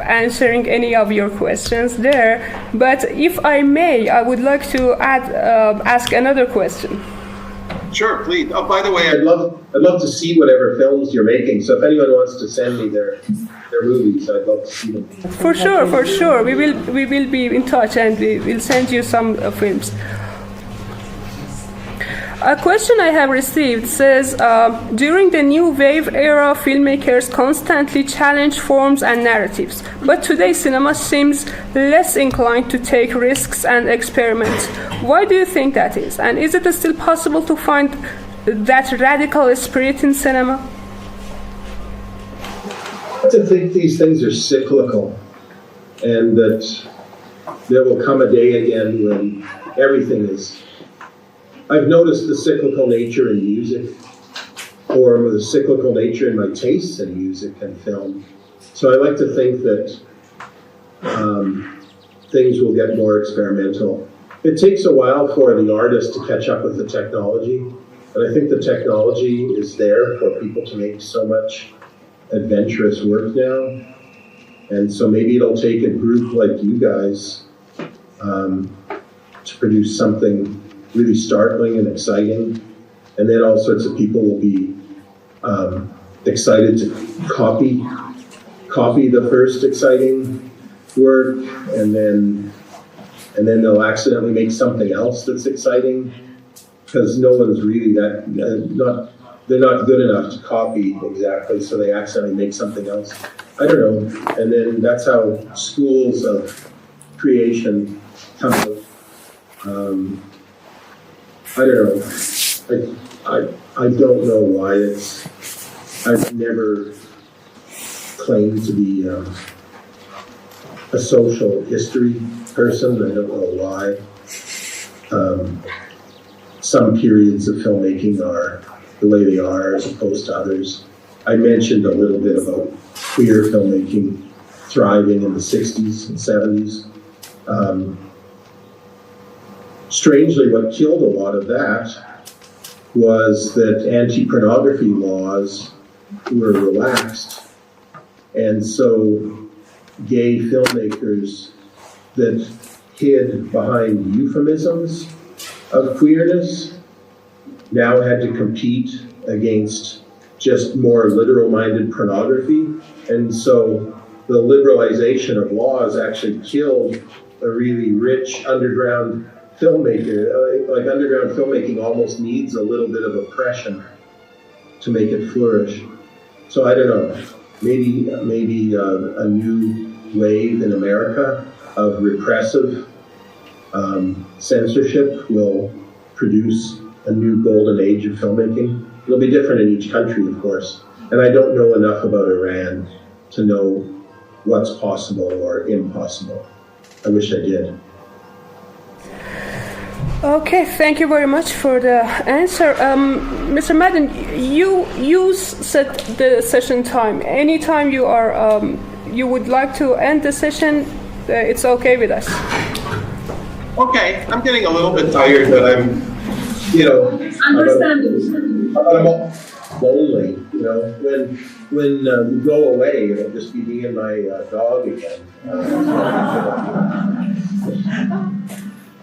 S3: answering any of your questions there. But if I may, I would like to ask another question.
S2: Sure, please. Oh, by the way,
S4: I'd love to see whatever films you're making. So if anyone wants to send me their movies, I'd love to see them.
S3: For sure. We will be in touch, and we will send you some films. A question I have received says, during the new wave era, filmmakers constantly challenge forms and narratives, but today cinema seems less inclined to take risks and experiment. Why do you think that is? And is it still possible to find that radical spirit in cinema?
S4: To think these things are cyclical, and that there will come a day again when everything is. I've noticed the cyclical nature in music, or the cyclical nature in my tastes in music and film. So I like to think that things will get more experimental. It takes a while for the artist to catch up with the technology, and I think the technology is there for people to make so much adventurous work now, and so maybe it'll take a group like you guys to produce something really startling and exciting, and then all sorts of people will be excited to copy the first exciting work, and then they'll accidentally make something else that's exciting, because no one's really they're not good enough to copy exactly, so they accidentally make something else. I don't know. And then that's how schools of creation come out. I don't know. I don't know why I've never claimed to be a social history person. I don't know why. Some periods of filmmaking are the way they are as opposed to others. I mentioned a little bit about queer filmmaking thriving in the 60s and 70s. Strangely, what killed a lot of that was that anti-pornography laws were relaxed, and so gay filmmakers that hid behind euphemisms of queerness now had to compete against just more literal-minded pornography. And so the liberalization of laws actually killed a really rich underground filmmaker. Like underground filmmaking almost needs a little bit of oppression to make it flourish. So I don't know, maybe a new wave in America of repressive censorship will produce a new golden age of filmmaking. It'll be different in each country, of course. And I don't know enough about Iran to know what's possible or impossible. I wish I did.
S3: Okay, thank you very much for the answer. Mr. Maddin, you set the session time. Anytime you are, you would like to end the session, it's okay with us.
S2: Okay, I'm getting a little bit tired, but I'm, I'm lonely. When we go away, it'll just be me and my dog again.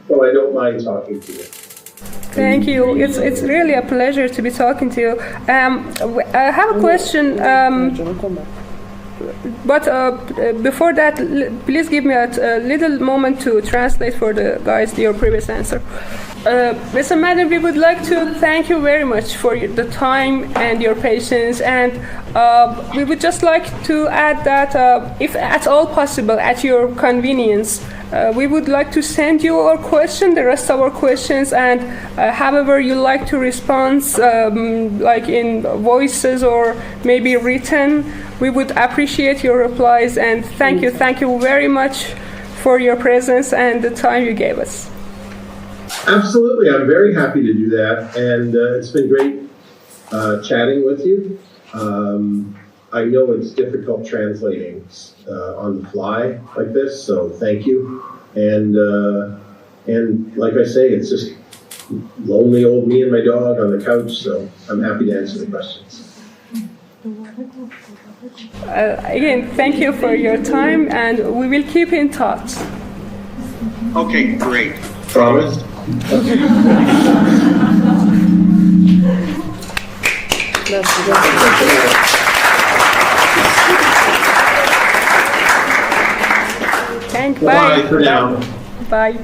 S2: So I don't mind talking to you.
S3: Thank you. It's really a pleasure to be talking to you. I have a question, but before that, please give me a little moment to translate for the guys your previous answer. Mr. Maddin, we would like to thank you very much for the time and your patience, and we would just like to add that if at all possible, at your convenience, we would like to send you our question, the rest of our questions, and however you like to respond, like in voices or maybe written, we would appreciate your replies, and thank you very much for your presence and the time you gave us.
S4: Absolutely, I'm very happy to do that, and it's been great chatting with you. I know it's difficult translating on the fly like this, so thank you. And like I say, it's just lonely old me and my dog on the couch, so I'm happy to answer the questions.
S3: Again, thank you for your time, and we will keep in touch.
S2: Okay, great.
S4: Promise?
S3: Thank you.
S2: Bye for now.
S3: Bye.